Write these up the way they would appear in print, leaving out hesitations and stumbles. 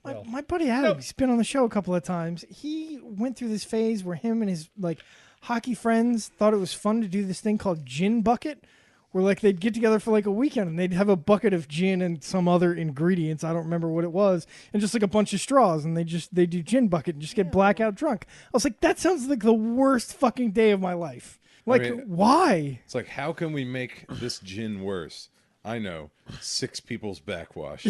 My buddy Adam, he's been on the show a couple of times. He went through this phase where him and his hockey friends thought it was fun to do this thing called gin bucket, where they'd get together for a weekend and they'd have a bucket of gin and some other ingredients. I don't remember what it was, and just a bunch of straws, and they do gin bucket and just get blackout drunk. I was like, that sounds like the worst fucking day of my life. Why? It's like, how can we make this gin worse? I know, 6 people's backwash.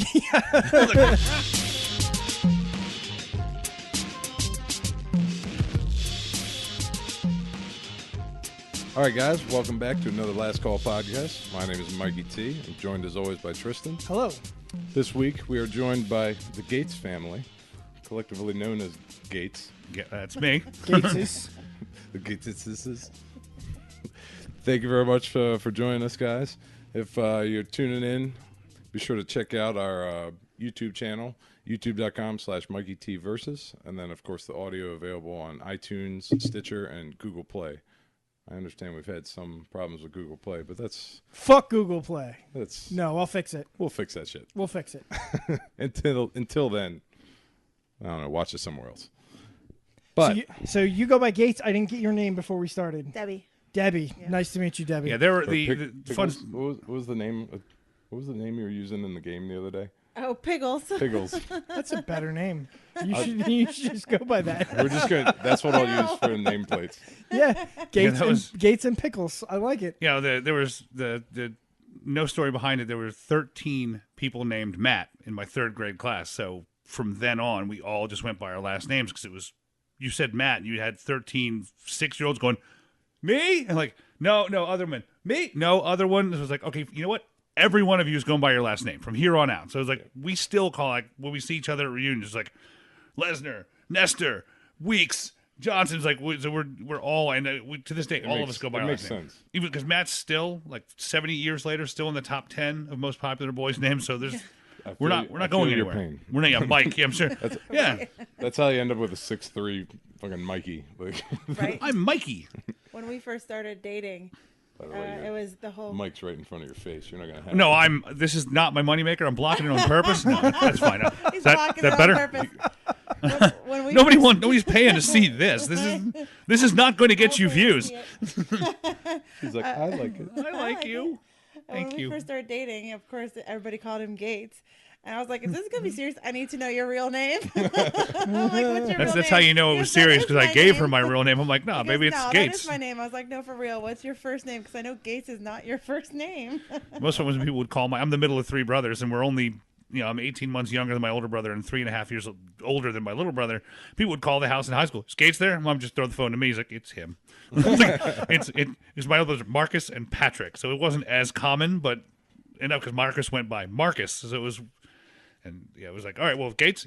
All right, guys, welcome back to another Last Call podcast. My name is MikeyT. I'm joined, as always, by Tristan. Hello. This week, we are joined by the Gates family, collectively known as Gates. Yeah, that's me. Gateses. The Gateses. Thank you very much for joining us, guys. If you're tuning in, be sure to check out our YouTube channel, youtube.com/MikeyTversus, and then, of course, the audio available on iTunes, Stitcher, and Google Play. I understand we've had some problems with Google Play, but that's... Fuck Google Play. That's... No, I'll fix it. We'll fix that shit. We'll fix it. Until then, I don't know, watch it somewhere else. But So you go by Gates. I didn't get your name before we started. Debbie. Debbie. Yeah. Nice to meet you, Debbie. Yeah, there were the fun... Piggles, what was the name? What was the name you were using in the game the other day? Oh, Piggles. Piggles. That's a better name. You should just go by that. We're just gonna. That's what I'll use for nameplates. Yeah, Gates and Pickles. I like it. Yeah, there was the no story behind it. There were 13 people named Matt in my 3rd grade class. So from then on, we all just went by our last names because it was. You said Matt, and you had 13 6-year-olds going, me, and no other one, me, no other one. It was like, okay, you know what? Every one of you is going by your last name from here on out. So it's like we still call when we see each other at reunions, like Lesnar, Nestor, Weeks, Johnson's so we're all to this day all of us go by our last name. Sense. Even because Matt's still 70 years later still in the top 10 of most popular boys' names. So there's we're not going anywhere. Pain. We're not Mike. Yeah, I'm sure. That's how you end up with a 6'3" fucking Mikey. Right. I'm Mikey. When we first started dating. By the way, it was the whole mic's right in front of your face. You're not gonna have No, this is not my moneymaker. I'm blocking it on purpose. No, that's fine. He's that it better? On purpose. Nobody's paying to see this. This is not going to get you views. He's like, I like it. I like you. Thank when you. we first started dating, of course, everybody called him Gates. And I was like, is this going to be serious? I need to know your real name. I'm like, what's your real name? That's how you know it was serious, because I gave her my real name. I'm like, no, baby, it's Gates. That is my name. I was like, no, for real. What's your first name? Because I know Gates is not your first name. Most of the people would call I'm the middle of 3 brothers, and we're only, I'm 18 months younger than my older brother and 3.5 years older than my little brother. People would call the house in high school. Is Gates there? Mom just throw the phone to me. He's like, it's him. It's my older brothers, Marcus and Patrick. So it wasn't as common, but enough because Marcus went by Marcus. So it was... And it was like, all right, well, Gates,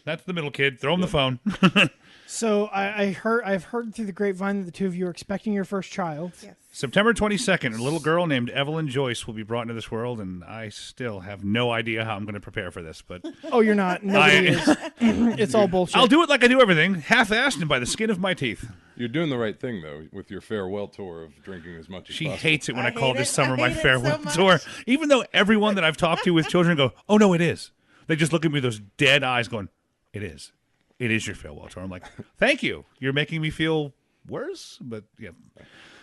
that's the middle kid. Throw him the phone. So I've heard through the grapevine that the two of you are expecting your first child. Yes. September 22nd, a little girl named Evelyn Joyce will be brought into this world, and I still have no idea how I'm going to prepare for this. But oh, you're not. Nobody is. It's all bullshit. I'll do it like I do everything, half-assed and by the skin of my teeth. You're doing the right thing, though, with your farewell tour of drinking as much as possible. She hates it when I call this summer my farewell tour, even though everyone that I've talked to with children go, oh, no, it is. They just look at me with those dead eyes going, it is. It is your farewell tour. I'm like, thank you. You're making me feel worse. But,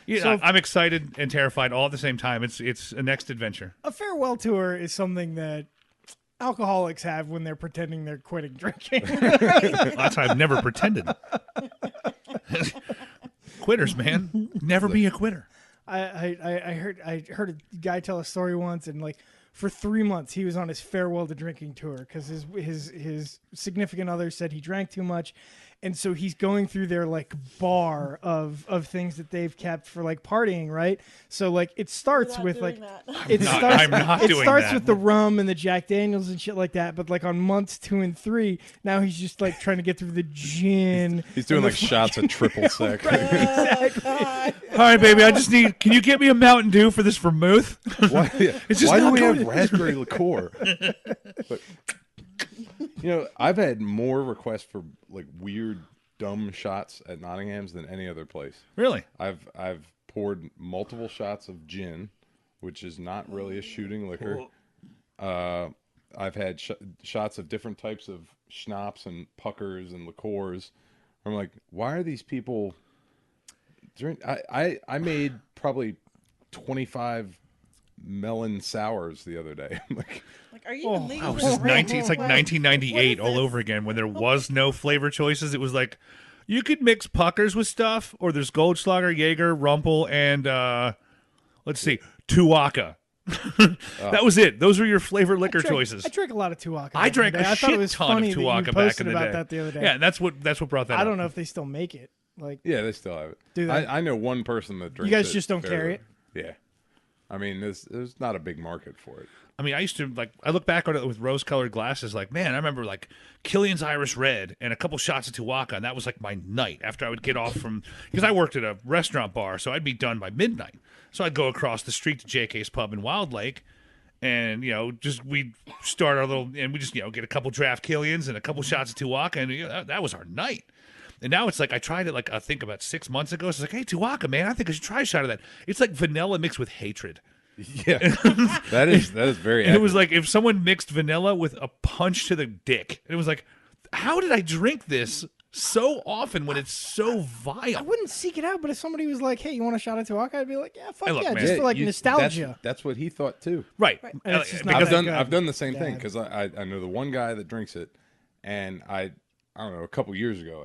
so I'm excited and terrified all at the same time. It's a next adventure. A farewell tour is something that alcoholics have when they're pretending they're quitting drinking. That's why I've never pretended. Quitters, man. Never be a quitter. I heard a guy tell a story once, and for 3 months he was on his farewell to drinking tour because his significant other said he drank too much, and so he's going through their bar of things that they've kept for partying, right? So it starts with I'm not doing that. With the rum and the Jack Daniels and shit like that, but on months 2 and 3 now he's just trying to get through the gin. He's doing shots of triple sec. Right, exactly. All right, baby, can you get me a Mountain Dew for this vermouth? Why do we have raspberry liqueur? But, I've had more requests for weird, dumb shots at Nottingham's than any other place. Really? I've poured multiple shots of gin, which is not really a shooting liquor. I've had shots of different types of schnapps and puckers and liqueurs. I'm like, why are these people drink? I made probably 25 melon sours the other day. I'm like, Are you even legal? Oh, this is 19. It's like What- 1998 what is all this? over again when there was no flavor choices. It was like you could mix puckers with stuff, or there's Goldschlager, Jaeger, Rumpel, and let's see, Tuaca. That was it. Those were your flavor liquor choices. I drank a lot of Tuaca. I drank a I thought it shit was ton funny of that you Tuaca back posted in the about day. that the other day. Yeah, that's what brought that up. I don't know if they still make it. Like, yeah, they still have it. Do they? I know one person that drinks. you guys it just don't carry it. Yeah, I mean, there's not a big market for it. I mean, I used to I look back on it with rose-colored glasses. Like, man, I remember like Killian's Irish Red and a couple shots of Tuaca, and that was like my night after I would get off from because I worked at a restaurant bar, so I'd be done by midnight. So I'd go across the street to JK's Pub in Wild Lake, and we'd start our little and we just get a couple draft Killians and a couple shots of Tuaca, and that was our night. And now it's like I tried it like I think about 6 months ago. So it's like, hey, Tuaca, man, I think I should try a shot of that. It's like vanilla mixed with hatred. Yeah, that is very. And it was like if someone mixed vanilla with a punch to the dick. And it was like, how did I drink this so often when it's so I vile? wouldn't seek it out, but if somebody was like, "Hey, you want a shot of Tuaca?" I'd be like, "Yeah, fuck look, yeah," man. just for like nostalgia. That's what he thought too. Right. And it's just not Because that good. I've done the same thing Dad. because I know the one guy that drinks it, and I don't know, a couple years ago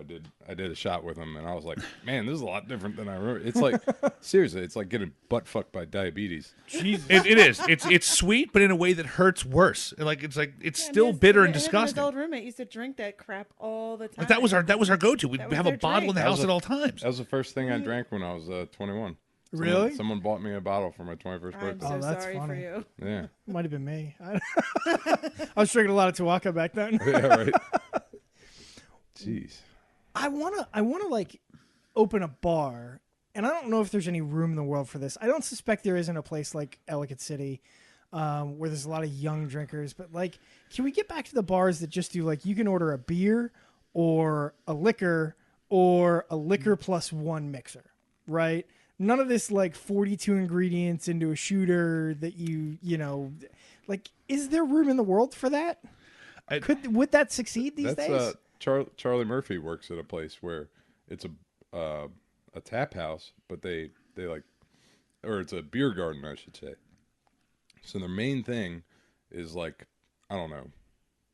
I did a shot with him, and I was like, man, this is a lot different than I remember. It's like seriously, it's like getting butt fucked by diabetes. it is. It's sweet, but in a way that hurts worse. It's still his- bitter and his disgusting. old roommate used to drink that crap all the time. But that was our go-to. We'd That was have a their bottle in the drink. house at all times. That was the first thing I drank when I was 21. Really? Someone bought me a bottle for my 21st I'm birthday. so Oh, that's sorry for funny. you. Yeah. Might have been me. I was drinking a lot of Tuaca back then. Yeah, right. Jeez. I wanna like open a bar, and I don't know if there's any room in the world for this. I don't suspect there is in a place like Ellicott City, where there's a lot of young drinkers. But like, can we get back to the bars that just do like you can order a beer or a liquor plus one mixer, right? None of this like 42 ingredients into a shooter that like. Is there room in the world for that? Would that succeed these days? Charlie Murphy works at a place where it's a tap house, but they like, or it's a beer garden, I should say. So their main thing is like, I don't know,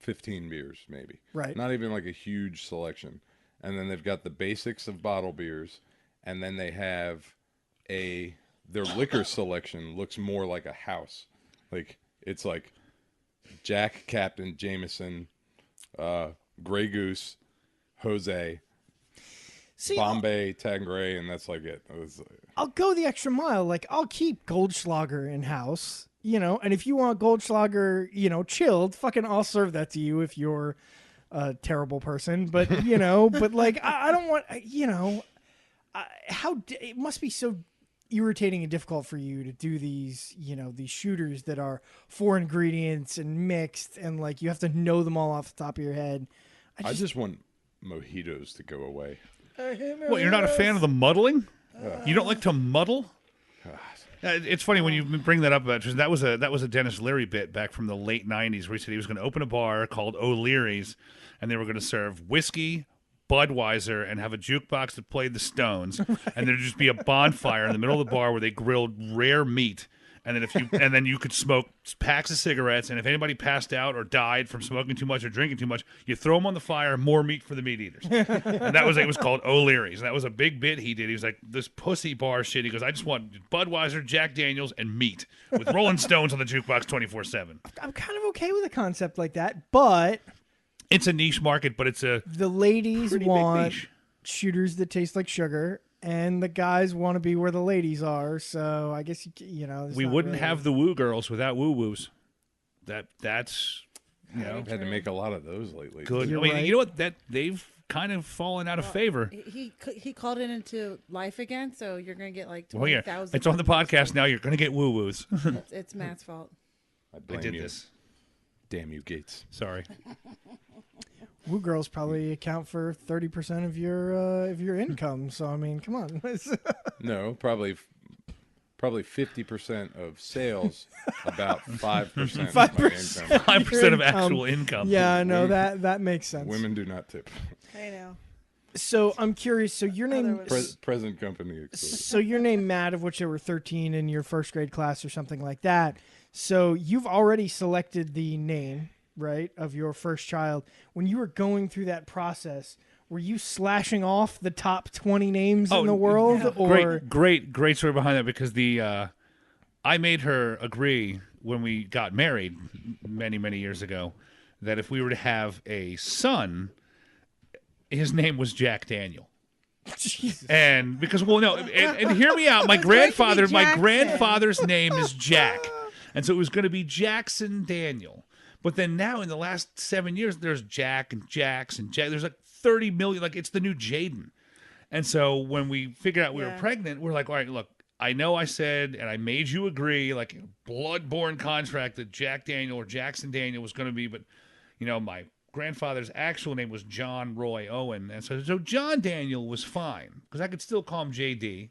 15 beers maybe. Right. Not even like a huge selection. And then they've got the basics of bottle beers, and then they have their liquor selection looks more like a house. Like it's like Jack, Captain, Jameson, Grey Goose, Jose, See, Bombay, Tanqueray, and that's like it. I'll go the extra mile. Like I'll keep Goldschlager in house, and if you want Goldschlager, chilled, fucking I'll serve that to you if you're a terrible person. But but like I don't want, it must be so irritating and difficult for you to do these, these shooters that are 4 ingredients and mixed, and like you have to know them all off the top of your head. I just want mojitos to go away. What, you're not a fan of the muddling? You don't like to muddle? It's funny when you bring that up because that was a Dennis Leary bit back from the late '90s where he said he was going to open a bar called O'Leary's, and they were going to serve whiskey, Budweiser, and have a jukebox that played the Stones, and there'd just be a bonfire in the middle of the bar where they grilled rare meat. And then you could smoke packs of cigarettes, and if anybody passed out or died from smoking too much or drinking too much, you throw them on the fire, more meat for the meat eaters. And it was called O'Leary's, and that was a big bit he did. He was like, this pussy bar shit. He goes, I just want Budweiser, Jack Daniels, and meat with Rolling Stones on the jukebox 24/7. I'm kind of okay with a concept like that, but It's a niche market, but it's a the ladies pretty big want niche. shooters that taste like sugar, and the guys want to be where the ladies are. So I guess it's We not wouldn't really- have the woo girls without woo woos. That's I've had to make a lot of those lately. good. You're I mean, right. you know what? They've kind of fallen out of favor. He called it into life again, so you're gonna get like Well, yeah, 20,000. it's on the podcast now. You're going to get woo woos. It's Matt's fault. I I blame did you. this. Damn you, Gates. Sorry. Woo girls probably account for 30% of your income. So I mean, come on. No, probably probably 50% of sales, about 5% of 5%. my income. 5% of income. actual income. Yeah, I know Women- that makes sense. Women do not tip. I know. So I'm curious. So your name, women. Present company. excluded. so your name Matt, of which there were 13 in your first grade class or something like that. So you've already selected the name, right, of your first child. When you were going through that process, were you slashing off the top 20 names in the world, or Great story behind that, because I made her agree when we got married many years ago that if we were to have a son, his name was Jack Daniel. Jesus. And because, well, no, and hear me out. My It's going to be Jackson. grandfather's name is Jack, and so it was going to be Jackson Daniel. But then now in the last 7 years, there's Jack and Jax and Jack. There's like 30 million. Like, it's the new Jaden. And so when we figured out we were pregnant, we're like, all right, look, I know I said and I made you agree, like a blood-born contract, that Jack Daniel or Jackson Daniel was going to be, but my grandfather's actual name was John Roy Owen, and so John Daniel was fine because I could still call him JD.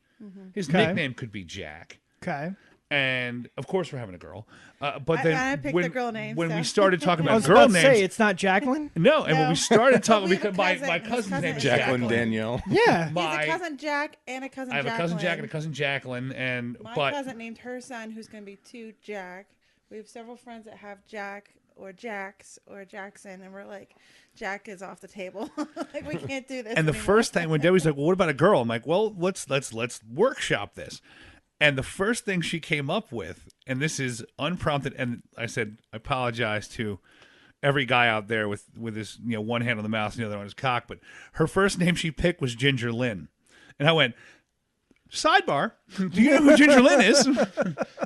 His nickname could be Jack. Okay. And of course we're having a girl, but then I picked the girl name, when so. we started talking I was about girl about to names, say it's not Jacqueline. no, and when No. we started talking, We have a because my cousin. His cousin's cousin name is is Jacqueline Jacqueline. Danielle. Yeah. He's My- a cousin Jack and a cousin I have a Jacqueline. cousin Jack and a cousin Jacqueline, and My but cousin named her son, who's going to be 2 Jack. We have several friends that have Jack or Jax or Jackson, and we're like, Jack is off the table. Like, we can't do this. and the anymore. first time when Debbie's like, well, what about a girl? I'm like, well, let's workshop this. And the first thing she came up with, and this is unprompted, and I said, I apologize to every guy out there with his one hand on the mouse and the other on his cock, but her first name she picked was Ginger Lynn. And I went, sidebar, do you know who Ginger Lynn is?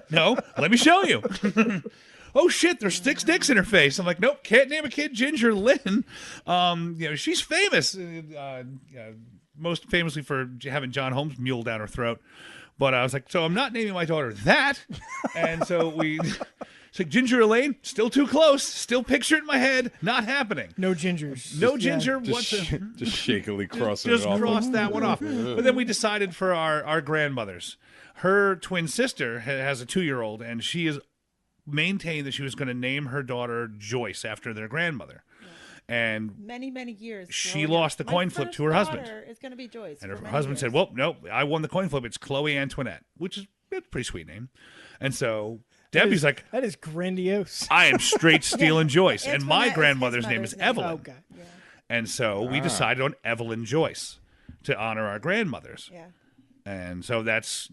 No, let me show you. Oh shit, there's 6 dicks in her face. I'm like, nope, can't name a kid Ginger Lynn. She's famous, most famously for having John Holmes mule down her throat. But I was like, so I'm not naming my daughter that. And so it's like Ginger Elaine, still too close, still picture it in my head, not happening. No gingers. No ginger. Just shakily crossing Just it off. cross that one off. But then we decided for our grandmothers. Her twin sister has a 2-year-old, and she is maintained that she was going to name her daughter Joyce after their grandmother. And many years. she lost the coin flip to her husband. It's going to be Joyce. And her for many husband years. said, well, no, I won the coin flip. It's Chloe Antoinette, which is a pretty sweet name. And so Debbie's like, That is grandiose. I am straight stealing Joyce. And my Antoinette is his grandmother's name mother's is name. Evelyn. Okay. Yeah. And so we decided on Evelyn Joyce to honor our grandmothers. Yeah. And so that's,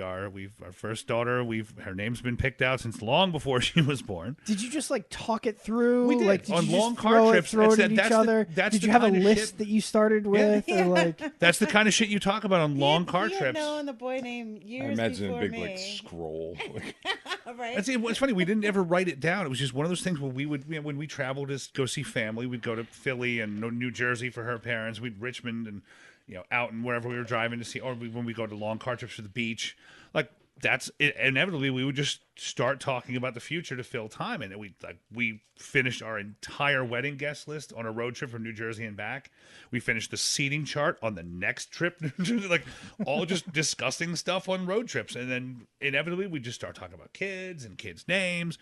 our first daughter, her name's been picked out since long before she was born. Did you just like talk it through? We did. Like, did On you long just car throw trips, throw it that's at the- each that's the- other? that's Did the you have a kind of list shit- that you started with, or like? That's the kind of shit you talk about on long car he trips. Had known the boy name I years imagine a before big me. like scroll. Right? It's funny. We didn't ever write it down. It was just one of those things where we would, when we traveled to go see family, we'd go to Philly and New Jersey for her parents. We'd Richmond and out and wherever we were driving to see, or when we go to long car trips to the beach, like that's it. Inevitably, we would just start talking about the future to fill time. And we finished our entire wedding guest list on a road trip from New Jersey and back. We finished the seating chart on the next trip, like all just discussing stuff on road trips. And then inevitably, we just start talking about kids and kids' names,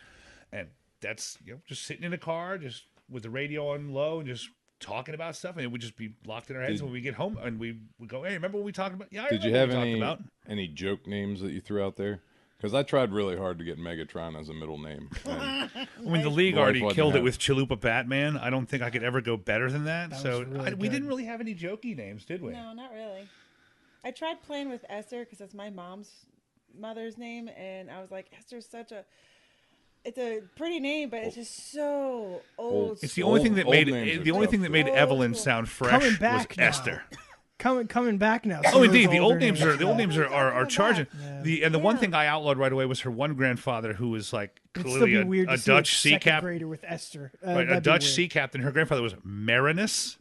and that's just sitting in a car, just with the radio on low, and just talking about stuff, and it would just be locked in our heads when we get home, and we would go, hey, remember what we talked about? Yeah, I Did you remember have what we talked about. any joke names that you threw out there? Because I tried really hard to get Megatron as a middle name. And I mean, the league Life already wasn't killed it happening. with Chalupa Batman. I don't think I could ever go better than that. That So was really we good. didn't really have any jokey names, did we? No, not really. I tried playing with Esther because that's my mom's mother's name, and I was like, Esther's it's a pretty name, but it's just so old. It's the only thing that made names are the only tough. thing that made Old Evelyn school. sound fresh Coming was back now. Esther. Coming back now. Oh, Some of indeed, those the old older names are Coming charging. back. The one Yeah. thing I outlawed right away was her one grandfather who was like It'd still clearly be weird to a see Dutch a sea second captain. grader with Esther. Right, a That'd be Dutch weird. sea captain. Her grandfather was Marinus.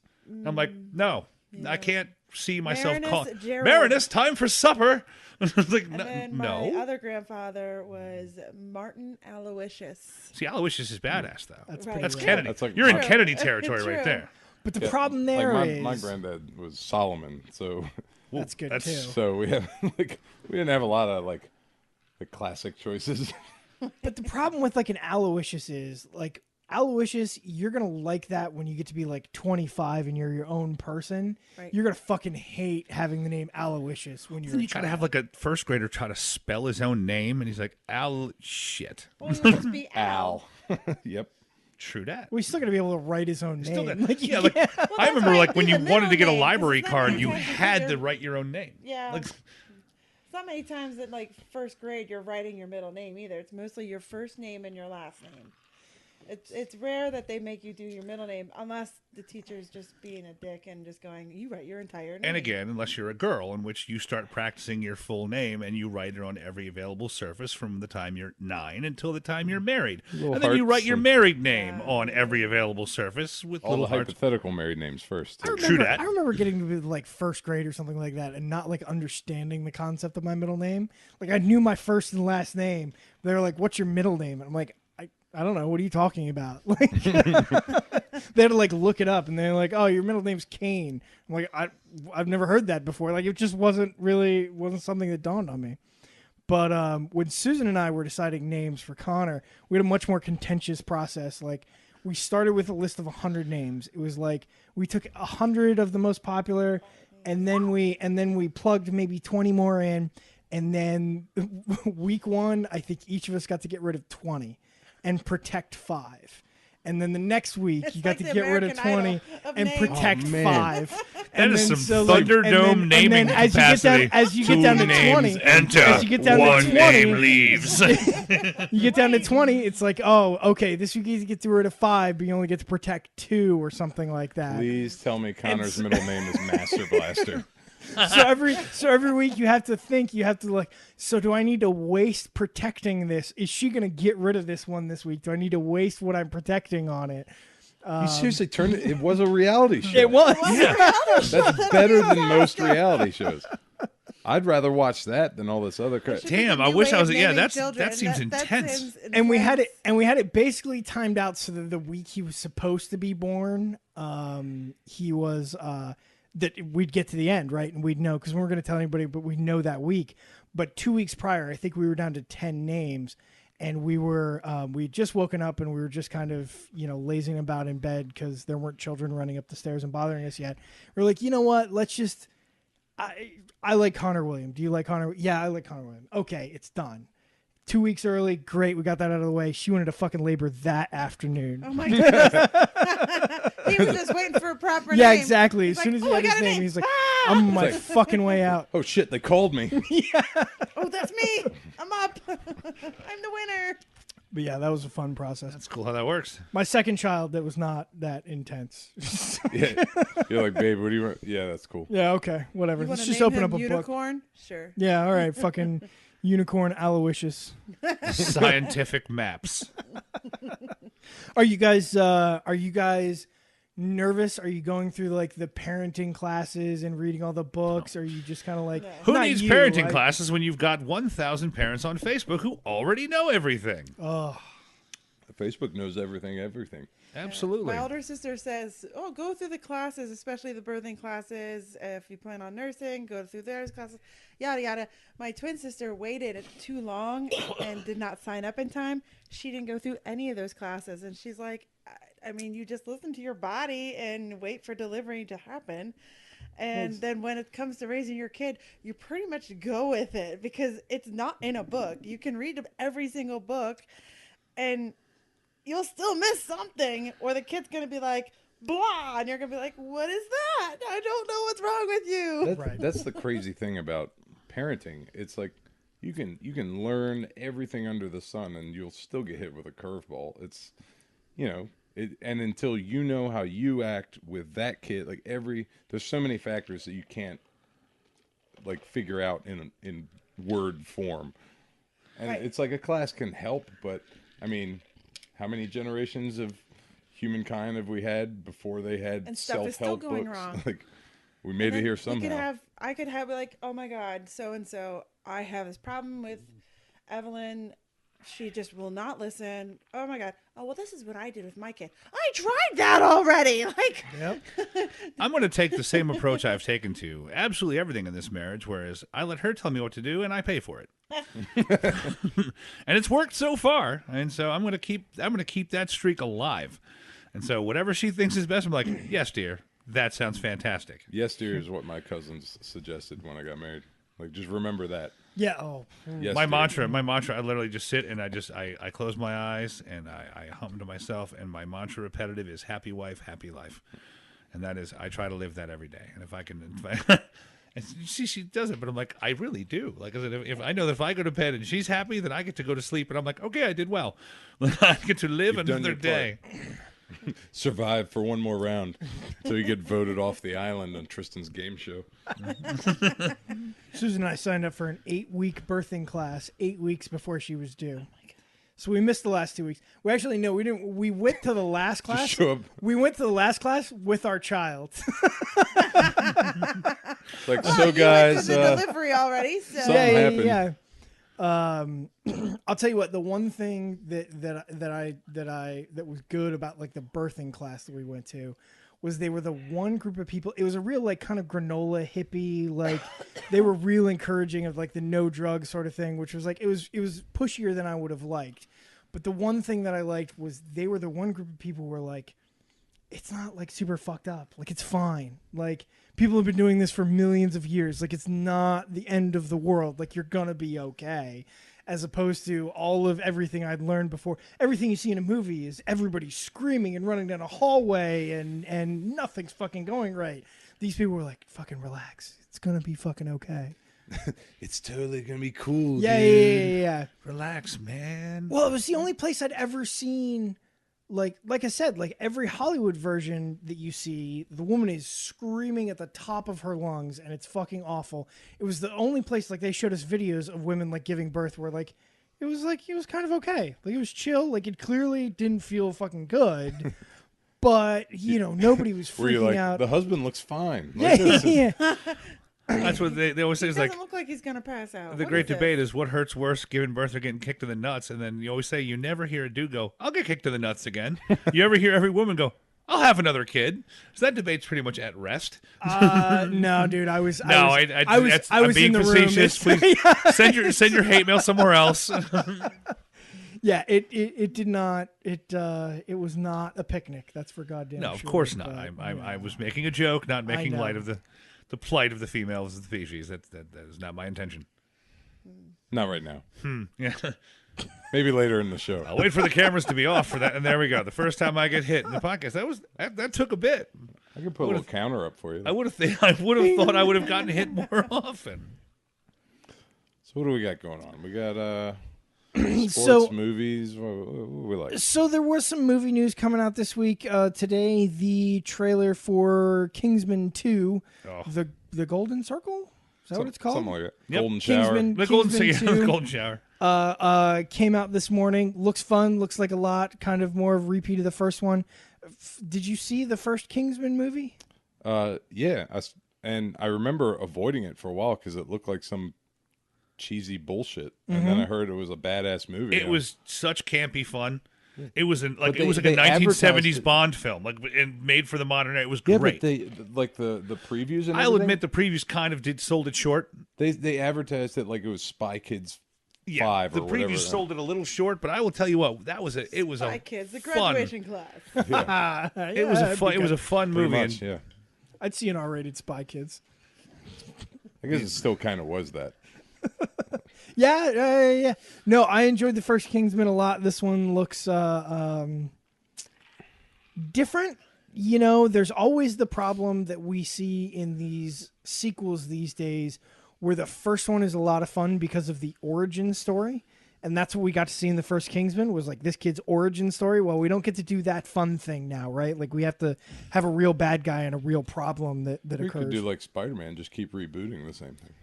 I'm like, no, I can't see myself Marinus calling Gerald. Marinus. Time for supper. Like, And then no. my other grandfather was Martin Aloysius. See, Aloysius is badass though. That's Right. pretty That's rad. Kennedy. That's like You're in my- Kennedy territory right True. there. But the Yeah, problem like there my is granddad was Solomon, so that's good That's- too. so we have we didn't have a lot of like The classic choices. But the problem with like an Aloysius is like Aloysius, you're gonna like that when you get to be like 25 and you're your own person. Right. You're gonna fucking hate having the name Aloysius when you're. Then a you gotta child. have like a first grader try to spell his own name, and he's like, Al shit. Well, it would just be Al. Yep. True that. Well, he's still gonna be able to write his own Still name. got- Like, yeah, like, I that's remember why I like when do you the wanted to get a middle name, 'cause library it's not card, many you times you had figure- to write your own name. Yeah. Like, It's not many times that like first grade you're writing your middle name either. It's mostly your first name and your last name. It's rare that they make you do your middle name unless the teacher's just being a dick and just going, you write your entire name. and again, unless you're a girl, in which you start practicing your full name and you write it on every available surface from the time you're 9 until the time you're married. Little And then you hearts write your and- married name Yeah. on every available surface with All little the hearts. hypothetical married names first. Too. True that. I remember getting to like first grade or something like that and not like understanding the concept of my middle name. Like I knew my first and last name. They were like, "What's your middle name?" And I'm like, I don't know. What are you talking about? Like they had to like look it up, and they're like, "Oh, your middle name's Kane." I'm like, I've never heard that before. Like it just wasn't something that dawned on me. But when Susan and I were deciding names for Connor, we had a much more contentious process. Like we started with a list of 100 names. It was like we took 100 of the most popular, and then we plugged maybe 20 more in, and then week 1, I think each of us got to get rid of 20 and protect 5. And then the next week, It's you got like to the get rid of American 20 Idol of and names. protect Oh, man. 5. That And is then some like- Thunderdome and naming then as capacity. you get down to 20, enter. as you get down to One 20, name leaves. you get down to 20, it's like, oh, okay, this week you get to rid of 5, but you only get to protect 2 or something like that. Please tell me Connor's middle name is Master Blaster. So every week you have to like, so do I need to waste protecting this? Is she gonna get rid of this one this week? Do I need to waste what I'm protecting on it? You seriously turned it. It was a reality show. It was. That's better than most reality shows. I'd rather watch that than all this other crap. Should be the Damn, I new wish way I was. of Yeah, naming that children. seems That intense. seems And we had intense. it basically timed out so that the week he was supposed to be born, he was that we'd get to the end, right? And we'd know because we weren't going to tell anybody, but we know that week. But 2 weeks prior, I think we were down to 10 names, and we had just woken up and we were just kind of lazing about in bed because there weren't children running up the stairs and bothering us yet. We're like, you know what? Let's just. I like Connor William. Do you like Connor? Yeah, I like Connor William. Okay, it's done. 2 weeks early, great. We got that out of the way. She wanted to fucking labor that afternoon. Oh my goodness. He was just waiting for a proper Yeah, name. exactly. He's As soon like, as he "Oh, I had his got a name, name." he's like, I'm on my fucking way out. Oh shit! They called me. Oh, that's me. I'm up. I'm the winner. But yeah, that was a fun process. That's cool how that works. My second child, that was not that intense. Yeah. You're like, babe, what do you want? Yeah, that's cool. Yeah, okay, whatever. You Let's want to just name open him up a book. Unicorn? Sure. Yeah, all right, fucking unicorn Aloysius. Scientific maps. Are you guys nervous? Are you going through like the parenting classes and reading all the books? Or are you just kind of like, No. Who not needs you, parenting I- classes when you've got 1,000 parents on Facebook who already know everything? Oh, Facebook knows everything. Absolutely. My older sister says, "Oh, go through the classes, especially the birthing classes. If you plan on nursing, go through those classes, yada yada." My twin sister waited too long and did not sign up in time. She didn't go through any of those classes, and she's like, "I mean, you just listen to your body and wait for delivery to happen." And then when it comes to raising your kid, you pretty much go with it because it's not in a book. You can read every single book, and you'll still miss something, or the kid's going to be like, blah, and you're going to be like, what is that? I don't know what's wrong with you. Right. That's the crazy thing about parenting. It's like you can learn everything under the sun, and you'll still get hit with a curveball. It's and until you know how you act with that kid, like there's so many factors that you can't like figure out in word form. And Right. it's like a class can help, but I mean, how many generations of humankind have we had before they had And stuff is still self-help going books? wrong. Like we made it here somehow. I could have like, oh my God, so and so, I have this problem with Evelyn. she just will not listen. Oh my God. Oh, well, this is what I did with my kid. I tried that already. Like, Yep. I'm going to take the same approach I've taken to absolutely everything in this marriage, whereas I let her tell me what to do and I pay for it. And it's worked so far, and so I'm going to keep that streak alive. And so whatever she thinks is best, I'm like, yes, dear, that sounds fantastic. Yes, dear is what my cousins suggested when I got married. Like, just remember that. Yeah. Oh. Yes, my dear. mantra, I literally just sit and I close my eyes and I hum to myself, and my mantra repetitive is happy wife, happy life. And that is, I try to live that every day. And if I can, and she does it, but I'm like, I really do. Like I said, if I know that if I go to bed and she's happy, then I get to go to sleep, and I'm like, okay, I did well. I get to live You've done another your day. Survive for one more round until you get voted off the island on Tristan's game show. Susan and I signed up for an 8-week birthing class 8 weeks before she was due. So we missed the last 2 weeks. We actually no, we didn't. We went to the last class. show up. We went to the last class with our child. Like, well, so you guys, went to the delivery already. So. Something happened. Yeah. I'll tell you what. The one thing that was good about like the birthing class that we went to was they were the one group of people. It was a real like kind of granola hippie, like they were real encouraging of like the no drugs sort of thing, which was like it was pushier than I would have liked. But the one thing that I liked was they were the one group of people who were like, it's not like super fucked up. Like it's fine. Like people have been doing this for millions of years. Like it's not the end of the world. Like you're gonna be okay. As opposed to all of everything I'd learned before. Everything you see in a movie is everybody screaming and running down a hallway and nothing's fucking going right. These people were like, fucking relax. It's gonna be fucking okay. it's totally gonna be cool. Yeah, dude. yeah. Relax, man. Well, it was the only place I'd ever seen, like I said, like every Hollywood version that you see, the woman is screaming at the top of her lungs, and it's fucking awful. It was the only place, like they showed us videos of women like giving birth where like it was kind of okay, like it was chill, like it clearly didn't feel fucking good, but you know nobody was Were you freaking like, out. the husband looks fine? Yeah, Like, this is- yeah. That's what they always say. He Is doesn't like look like he's gonna pass out. the What great is this? debate is what hurts worse, giving birth or getting kicked in the nuts. And then you always say you never hear a dude go, "I'll get kicked in the nuts again." You ever hear every woman go, "I'll have another kid"? So that debate's pretty much at rest. No, dude, I was No, I was I'm being in the room. facetious. Please send your hate mail somewhere else. Yeah, it did not. It was not a picnic. That's for goddamn. No, of sure, course not. but, I was making a joke, not making know. light of the plight of the females of the species. That is not my intention. Not right now. Yeah. Maybe later in the show. I'll wait for the cameras to be off for that, and there we go. The first time I get hit in the podcast, that took a bit. I can put a little counter up for you. I would have thought I would have gotten hit more often. So what do we got going on? We got sports, So- movies. What we like? So there was some movie news coming out this week. Today, the trailer for Kingsman 2, Oh. the Golden Circle. Is that what it's called? Something like that. Yep. Golden shower. Kingsman- The golden, Kingsman 2. golden shower. Came out this morning. Looks fun. Looks like a lot. Kind of more of a repeat of the first one. Did you see the first Kingsman movie? Yeah, and I remember avoiding it for a while because it looked like some cheesy bullshit, and then I heard it was a badass movie. It was such campy fun. It was like But it was like they a 1970s advertised it. Bond film, like and made for the modern era. It was Yeah, great. but they like the previews and I'll everything, admit the previews kind of sold it short. they advertised it like it was Spy Kids 5 the or whatever. previews sold it a little short, but I will tell you what, it was Bye, a kids. The fun. graduation class. It was a fun. It was a fun Pretty movie. much, and yeah. I'd see an R-rated Spy Kids. I guess it still kind of was that. Yeah. No, I enjoyed the first Kingsman a lot. This one looks different. You know, there's always the problem that we see in these sequels these days where the first one is a lot of fun because of the origin story. And that's what we got to see in the first Kingsman was like this kid's origin story. Well, we don't get to do that fun thing now, right? Like we have to have a real bad guy and a real problem that We occurs. could do like Spider-Man, just keep rebooting the same thing.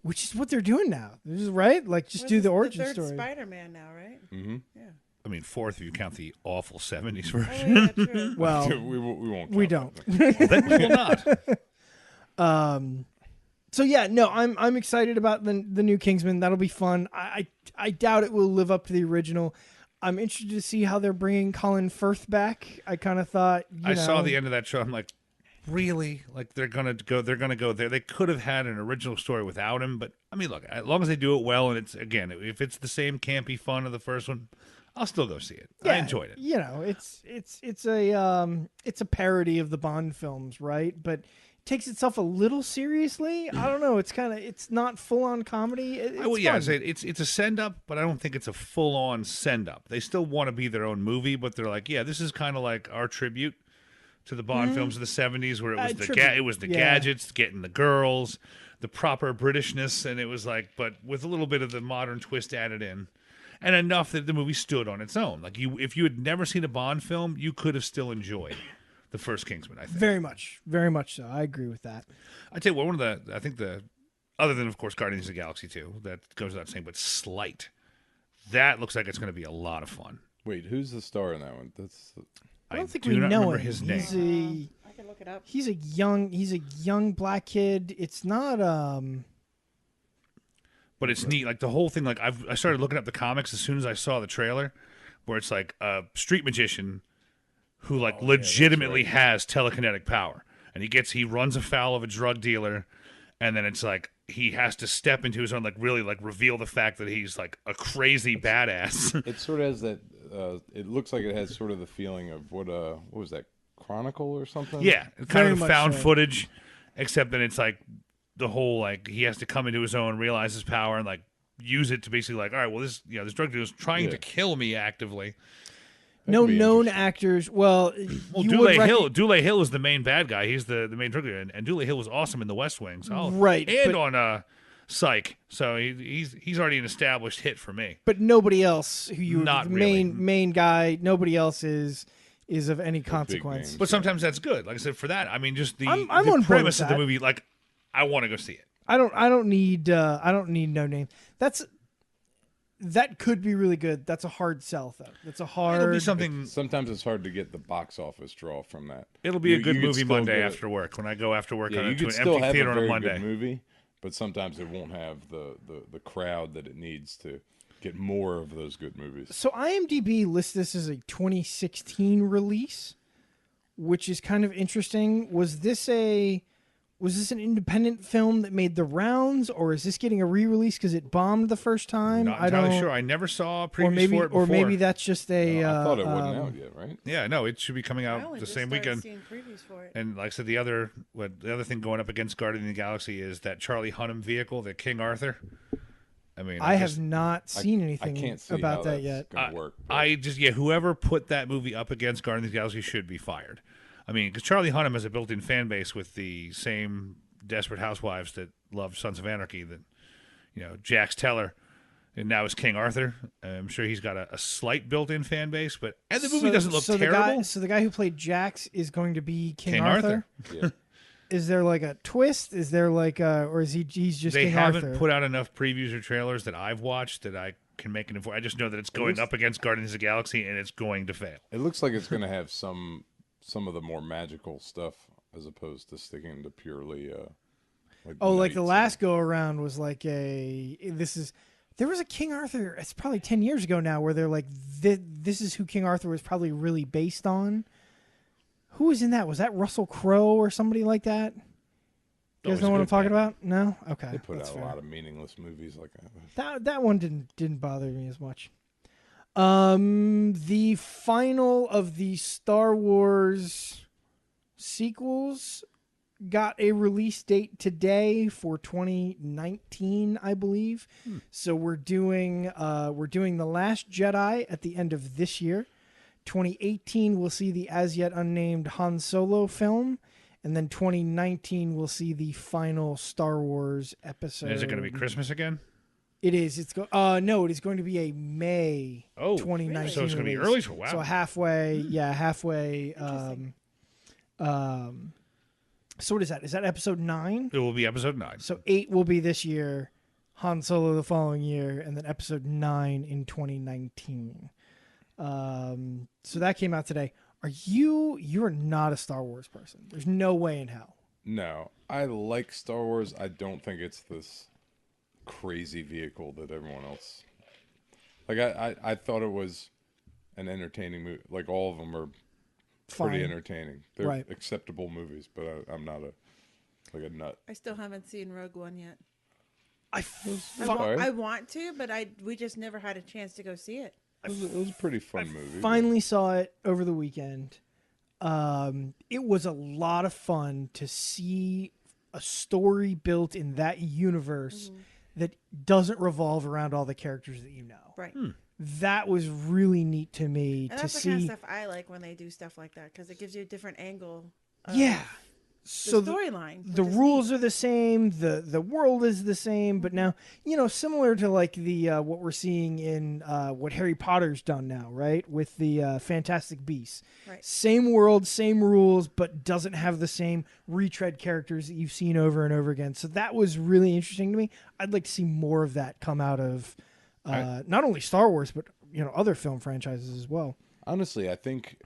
Which is what they're doing now. This is right? Like just do the origin third story. Spider-Man now, right? Mm-hmm. Yeah. I mean, fourth if you count the awful 70s Oh, version. yeah, true. Well, we won't. we count don't. that. Then we will not. So yeah, no, I'm excited about the new Kingsman. That'll be fun. I doubt it will live up to the original. I'm interested to see how they're bringing Colin Firth back. I kind of thought, I saw the end of that show. I'm like, really? Like they're gonna go there. They could have had an original story without him, but I mean, look, as long as they do it well, and it's again, if it's the same campy fun of the first one, I'll still go see it. I enjoyed it. You know, it's a parody of the Bond films, right? But takes itself a little seriously. I don't know. It's not full on comedy. It's fun. It's a send up, but I don't think it's a full on send up. They still want to be their own movie, but they're like, yeah, this is kind of like our tribute to the Bond films of the 70s, where it was the gadgets, getting the girls, the proper Britishness, and it was like, but with a little bit of the modern twist added in. And enough that the movie stood on its own. Like if you had never seen a Bond film, you could have still enjoyed the first Kingsman, I think. Very much so. I agree with that. I tell you what, other than of course Guardians of the Galaxy 2, that goes without saying, but Slight, that looks like it's going to be a lot of fun. Wait, who's the star in that one? I don't think do we not know remember him. his name. I can look it up. He's a young black kid. It's not But it's neat, like the whole thing. Like I started looking up the comics as soon as I saw the trailer, where it's like a street magician who legitimately has telekinetic power, and he runs afoul of a drug dealer, and then it's like he has to step into his own, like really like reveal the fact that he's like a crazy badass. It sort of has that. It looks like it has sort of the feeling of what was that, Chronicle or something? Yeah, it's kind Very of much found so. footage, except that it's like the whole like he has to come into his own, realize his power, and like use it to basically like, all right, well this drug dealer is trying to kill me actively. no known actors. Well, Dule Hill is the main bad guy. He's the main drug dealer, and Dule Hill was awesome in The West Wing. So Right, and but- on Psych. So he's already an established hit for me. but nobody else who you Not the really. main guy. Nobody else is of any consequence. names. But sometimes that's good. Like I said, for that, I mean, just I'm the on board premise with of the that. movie, like I want to go see it. I don't need no name. That could be really good. That's a hard sell though. That's a hard. It'll be something. Sometimes it's hard to get the box office draw from that. It'll be a good you could movie still Monday get after work when I go after work Yeah, to you an could still empty have theater a on a very Monday. good movie, but sometimes it won't have the crowd that it needs to get more of those good movies. So IMDb lists this as a 2016 release, which is kind of interesting. Was this an independent film that made the rounds, or is this getting a re-release because it bombed the first time? Not entirely sure. I never saw a Or preview maybe, for it before. or maybe that's just a. I thought it wasn't out yet, right? Yeah, no, it should be coming I out only the just same started weekend. seeing previews for it. And like I said, the other thing going up against Guardian of the Galaxy is that Charlie Hunnam vehicle, the King Arthur. I mean, I have not seen I anything can't see about how that that's yet. Gonna work. but- whoever put that movie up against Guardian of the Galaxy should be fired. I mean, because Charlie Hunnam has a built-in fan base with the same desperate housewives that love Sons of Anarchy, that Jax Teller, and now is King Arthur. I'm sure he's got a slight built-in fan base, and the movie doesn't look terrible. The guy who played Jax is going to be King Arthur. yeah. Is there like a twist? Is there like or is he's just They King haven't Arthur? put out enough previews or trailers that I've watched that I can make an informed. I just know that it's going up against Guardians of the Galaxy and it's going to fail. It looks like it's going to have some of the more magical stuff as opposed to sticking to purely like the knights. last go around was like there was a King Arthur. It's probably 10 years ago now, where they're like this is who King Arthur was probably really based on. Who was in that? Was that Russell Crowe or somebody like that? You guys he's know a what I'm good talking guy. about? No? Okay. They put that's out fair. a lot of meaningless movies like that. That one didn't bother me as much. The final of the Star Wars sequels got a release date today for 2019, I believe. So we're doing The Last Jedi at the end of this year. 2018 we'll see the as yet unnamed Han Solo film, and then 2019 we'll see the final Star Wars episode. And is it going to be Christmas again? It is. No, it is going to be a May 2019. really? So it's going to be release. early. Wow. So halfway. Interesting. So what is that? Is that episode 9? It will be episode 9. So 8 will be this year, Han Solo the following year, and then episode 9 in 2019. So that came out today. You're not a Star Wars person. There's no way in hell. No, I like Star Wars. I don't think it's this crazy vehicle that everyone else. Like I thought it was an entertaining movie. Like all of them are pretty Fine. entertaining. They're Right. acceptable movies, but I'm not a nut. I still haven't seen Rogue One yet. I Alright. I want to, but we just never had a chance to go see it. It was a pretty fun movie. finally saw it over the weekend. It was a lot of fun to see a story built in that universe that doesn't revolve around all the characters that you know. Right. That was really neat to me And to that's the see. kind of stuff I like when they do stuff like that because it gives you a different angle. Of Yeah. The So storyline. the rules are the same, the world is the same, but now, similar to like the what we're seeing in what Harry Potter's done now, right? With the Fantastic Beasts. Right. Same world, same rules, but doesn't have the same retread characters that you've seen over and over again. So that was really interesting to me. I'd like to see more of that come out of not only Star Wars, but other film franchises as well. Honestly, I think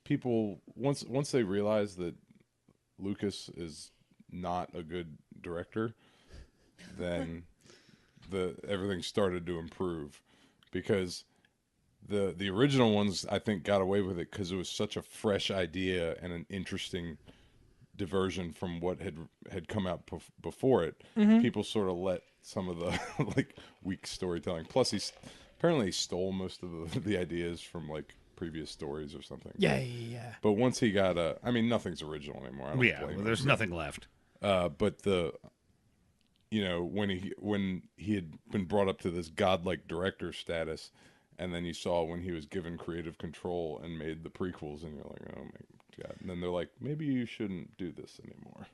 people once they realize that Lucas is not a good director, then everything started to improve, because the original ones I think got away with it because it was such a fresh idea and an interesting diversion from what had come out before it. People sort of let some of the like weak storytelling. Plus, apparently he stole most of the ideas from like previous stories or something. Yeah. But once he got I mean, nothing's original anymore. I don't blame him. There's nothing left. But when he had been brought up to this godlike director status, and then you saw when he was given creative control and made the prequels, and you're like, oh my God. And then they're like, maybe you shouldn't do this anymore.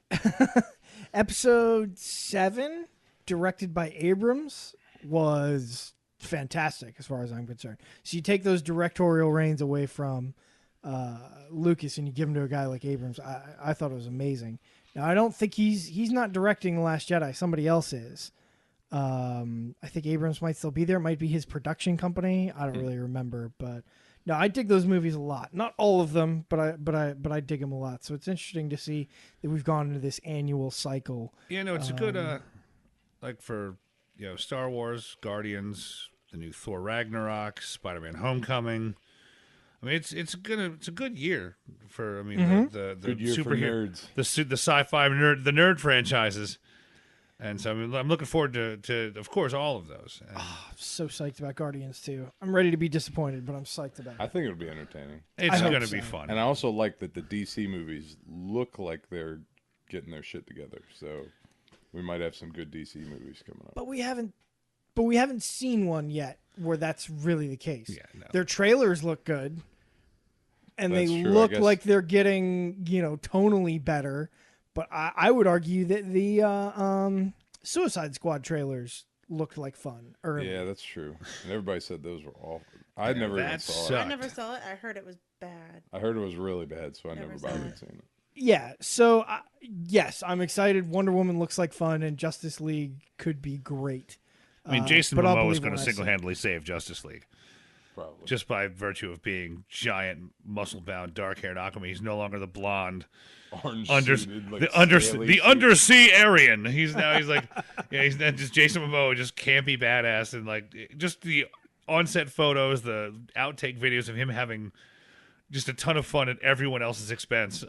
Episode 7, directed by Abrams, was fantastic as far as I'm concerned. So you take those directorial reins away from Lucas and you give them to a guy like Abrams. I thought it was amazing. Now I don't think he's not directing The Last Jedi. Somebody else is. I think Abrams might still be there. It might be his production company. I don't really remember, but no, I dig those movies a lot. Not all of them, but I dig them a lot. So it's interesting to see that we've gone into this annual cycle. Yeah, no, it's a good like for Star Wars, Guardians, the new Thor Ragnarok, Spider-Man: Homecoming. I mean, it's a good year for the Good year for superhero nerds. the sci-fi nerd franchises, and so I'm looking forward to of course all of those. And I'm so psyched about Guardians too. I'm ready to be disappointed, but I'm psyched about I it. think it'll be entertaining. it's I hope going to so. be fun. And I also like that the DC movies look like they're getting their shit together. So we might have some good DC movies coming up. But we haven't seen one yet where that's really the case. Yeah, no. Their trailers look good, and That's they true, I look guess. like they're getting tonally better. But I would argue that the Suicide Squad trailers looked like fun early. Yeah, that's true. And everybody said those were awful. I never even that saw sucked. it. I never saw it. I heard it was bad. I heard it was really bad, so I never Never saw bothered it. seeing it. Yeah, so yes, I'm excited. Wonder Woman looks like fun, and Justice League could be great. I mean, Jason but I'll Momoa is believe going when to I see it. single-handedly save Justice League. Probably. Just by virtue of being giant, muscle-bound, dark-haired Aquaman. He's no longer the blonde, Orange suited, like, scaly the suit. undersea Aryan. He's like, he's not just Jason Momoa, just campy badass, and like just the on-set photos, the outtake videos of him having just a ton of fun at everyone else's expense.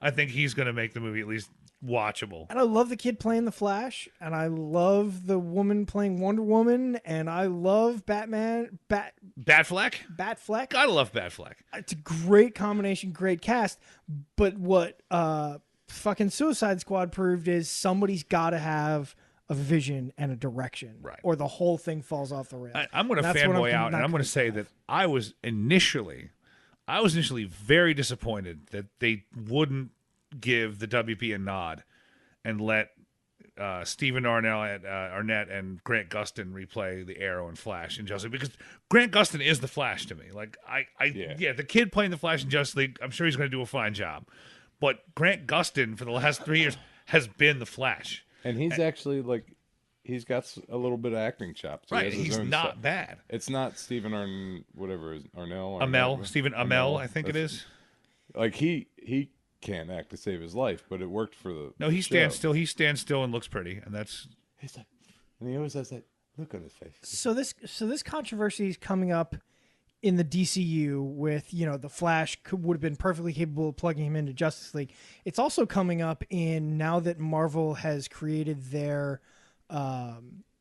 I think he's going to make the movie at least watchable. And I love the kid playing the Flash, and I love the woman playing Wonder Woman, and I love Batman, Batfleck? Batfleck. Gotta love Batfleck. It's a great combination, great cast. But what fucking Suicide Squad proved is somebody's got to have a vision and a direction, Right. or the whole thing falls off the rails. I'm going to That's what fanboy I'm out, and not I'm going to say convinced that I was initially very disappointed that they wouldn't give the WP a nod and let Stephen Arnett and Grant Gustin replay the Arrow and Flash in Justice League, because Grant Gustin is the Flash to me. Like the kid playing the Flash in Justice League, I'm sure he's going to do a fine job. But Grant Gustin for the last 3 years has been the Flash. And he's actually like, he's got a little bit of acting chops. He Right, has his he's own not stuff. bad. It's not Stephen Arnell. Stephen Amell, I think it That's- is. Like he can't act to save his life, but it worked for the. No, he the stands show. still. He stands still and looks pretty, and that's He's like, and he always has that look on his face. So this controversy is coming up in the DCU with, the Flash would have been perfectly capable of plugging him into Justice League. It's also coming up in now that Marvel has created their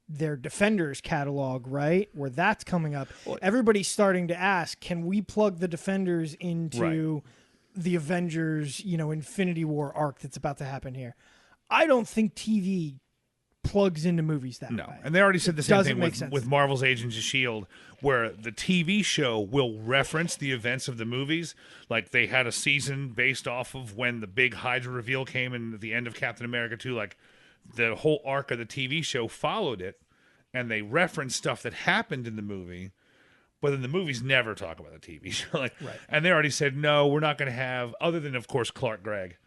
Defenders catalog, right? Where that's coming up. Everybody's starting to ask, can we plug the Defenders into the Avengers, Infinity War arc that's about to happen here? I don't think TV plugs into movies that way. And they already said the same Doesn't thing make sense. with Marvel's Agents of S.H.I.E.L.D., where the TV show will reference the events of the movies. Like, they had a season based off of when the big Hydra reveal came in at the end of Captain America 2. Like, the whole arc of the TV show followed it, and they referenced stuff that happened in the movie, but then the movies never talk about the TV show. Right. And they already said, no, we're not going to have, other than, of course, Clark Gregg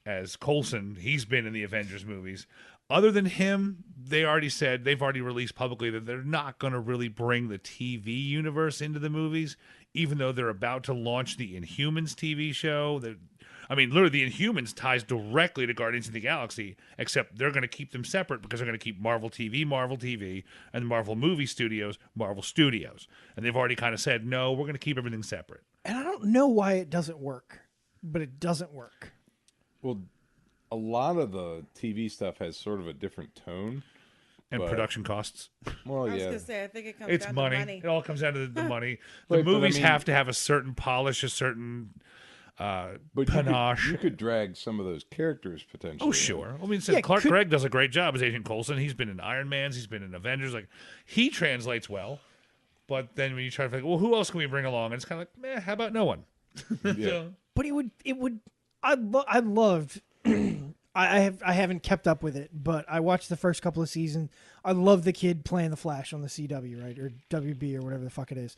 as Coulson. He's been in the Avengers movies. Other than him, they've already released publicly that they're not going to really bring the TV universe into the movies, even though they're about to launch the Inhumans TV show. Literally, the Inhumans ties directly to Guardians of the Galaxy, except they're going to keep them separate because they're going to keep Marvel TV, and Marvel Movie Studios, Marvel Studios. And they've already kind of said, no, we're going to keep everything separate. And I don't know why it doesn't work, but it doesn't work. Well, a lot of the TV stuff has sort of a different tone. And production costs. Well, I was yeah. gonna say, I think it comes It's down money. to money. It all comes down to the money. The Right, but I movies mean- have to have a certain polish, a certain But panache. you could drag some of those characters potentially. Oh, sure. I mean, Yeah, Clark Gregg does a great job as Agent Coulson. He's been in Iron Man's. He's been in Avengers. Like, he translates well. But then when you try to think, well, who else can we bring along? And it's kind of like, how about no one? Yeah. But I loved. I haven't kept up with it, but I watched the first couple of seasons. I love the kid playing the Flash on the CW, right, or WB or whatever the fuck it is.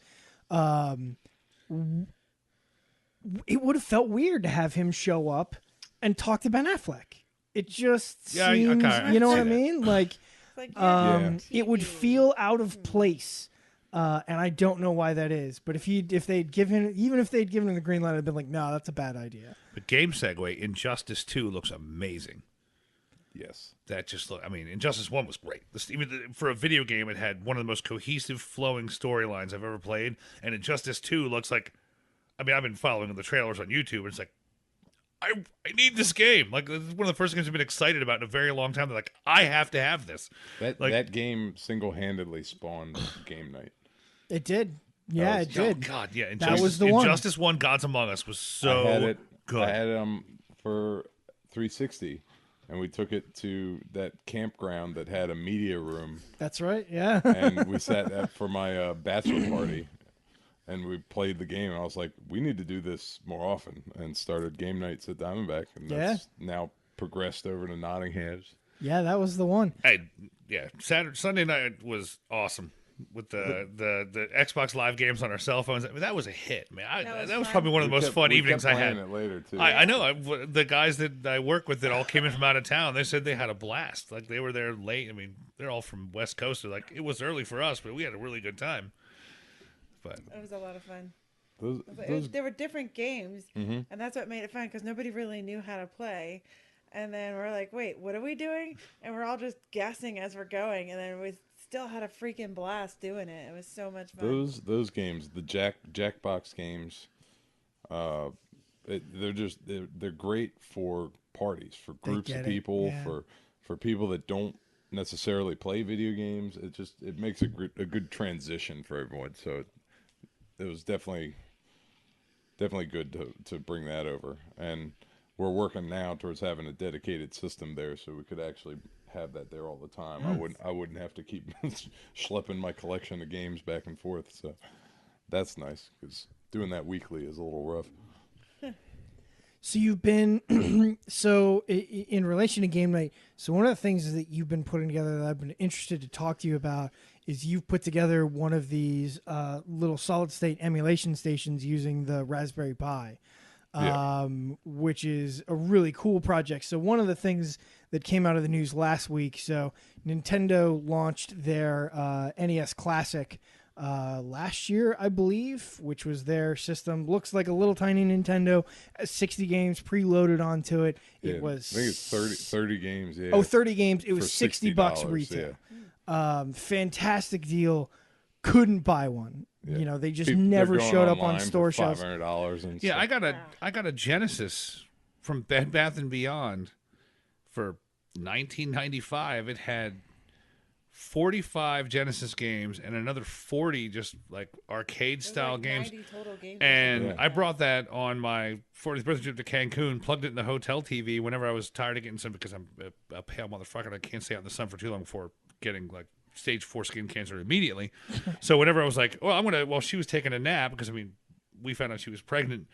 It would have felt weird to have him show up and talk to Ben Affleck. It just seems, you know what I mean? Like, It's like, it would TV. feel out of place. And I don't know why that is. But if they'd given him the green light, I'd been like, no, that's a bad idea. The game segue, Injustice 2 looks amazing. Yes. That just Injustice 1 was great. For a video game, it had one of the most cohesive, flowing storylines I've ever played. And Injustice 2 looks like, I've been following the trailers on YouTube, and it's like, I need this game. Like, this is one of the first games I've been excited about in a very long time. They're like, I have to have this. That game single-handedly spawned game night. It did. Yeah, it Oh, did. God, yeah. That was the one. Injustice 1, Gods Among Us was so I had it good. I had it for 360, and we took it to that campground that had a media room, That's right. Yeah. and we sat at for my bachelor party, and we played the game. And I was like, we need to do this more often, and started game nights at Diamondback, and that's now progressed over to Nottingham's. Yeah, that was the one. Sunday night was awesome with the Xbox Live games on our cell phones. That was a hit, man. That was fun. probably one of the most fun evenings I had. It later too. I know. The guys that I work with that all came in from out of town, they said they had a blast. Like, they were there late. I mean, they're all from West Coast. They're like, it was early for us, but we had a really good time. But It was a lot of fun. Those There were different games, and that's what made it fun because nobody really knew how to play. And then we're like, wait, what are we doing? And we're all just guessing as we're going. And then we still had a freaking blast doing it. It was so much fun. those games, the Jackbox games, they're great for parties, for groups get of it, people, yeah. for people that don't necessarily play video games. It makes a good transition for everyone. So it was definitely good to bring that over. And we're working now towards having a dedicated system there, so we could actually have that there all the time. I wouldn't have to keep schlepping my collection of games back and forth. So that's nice, because doing that weekly is a little rough. So you've been in relation to game night. So one of the things that you've been putting together that I've been interested to talk to you about is you've put together one of these little solid state emulation stations using the Raspberry Pi. Which is a really cool project. So one of the things that came out of the news last week, so Nintendo launched their NES Classic last year, I believe, which was their system. Looks like a little tiny Nintendo, 60 games preloaded onto it. Yeah, It was I think it's 30 games. Yeah. 30 games. It was For $60 $60, retail. Fantastic deal. Couldn't buy one. Yeah. You know, they just They're never going showed up on online store for shelves. $500 and Yeah, stuff. I got a Genesis from Bed Bath and Beyond for $19.95. It had 45 Genesis games and another 40 just like arcade style like games. 90 total games. And Yeah. I brought that on my 40th birthday trip to Cancun, plugged it in the hotel TV whenever I was tired of getting some, because I'm a pale motherfucker and I can't stay out in the sun for too long before getting like stage 4 skin cancer immediately. So whenever I was like, well, while she was taking a nap, because I mean, we found out she was pregnant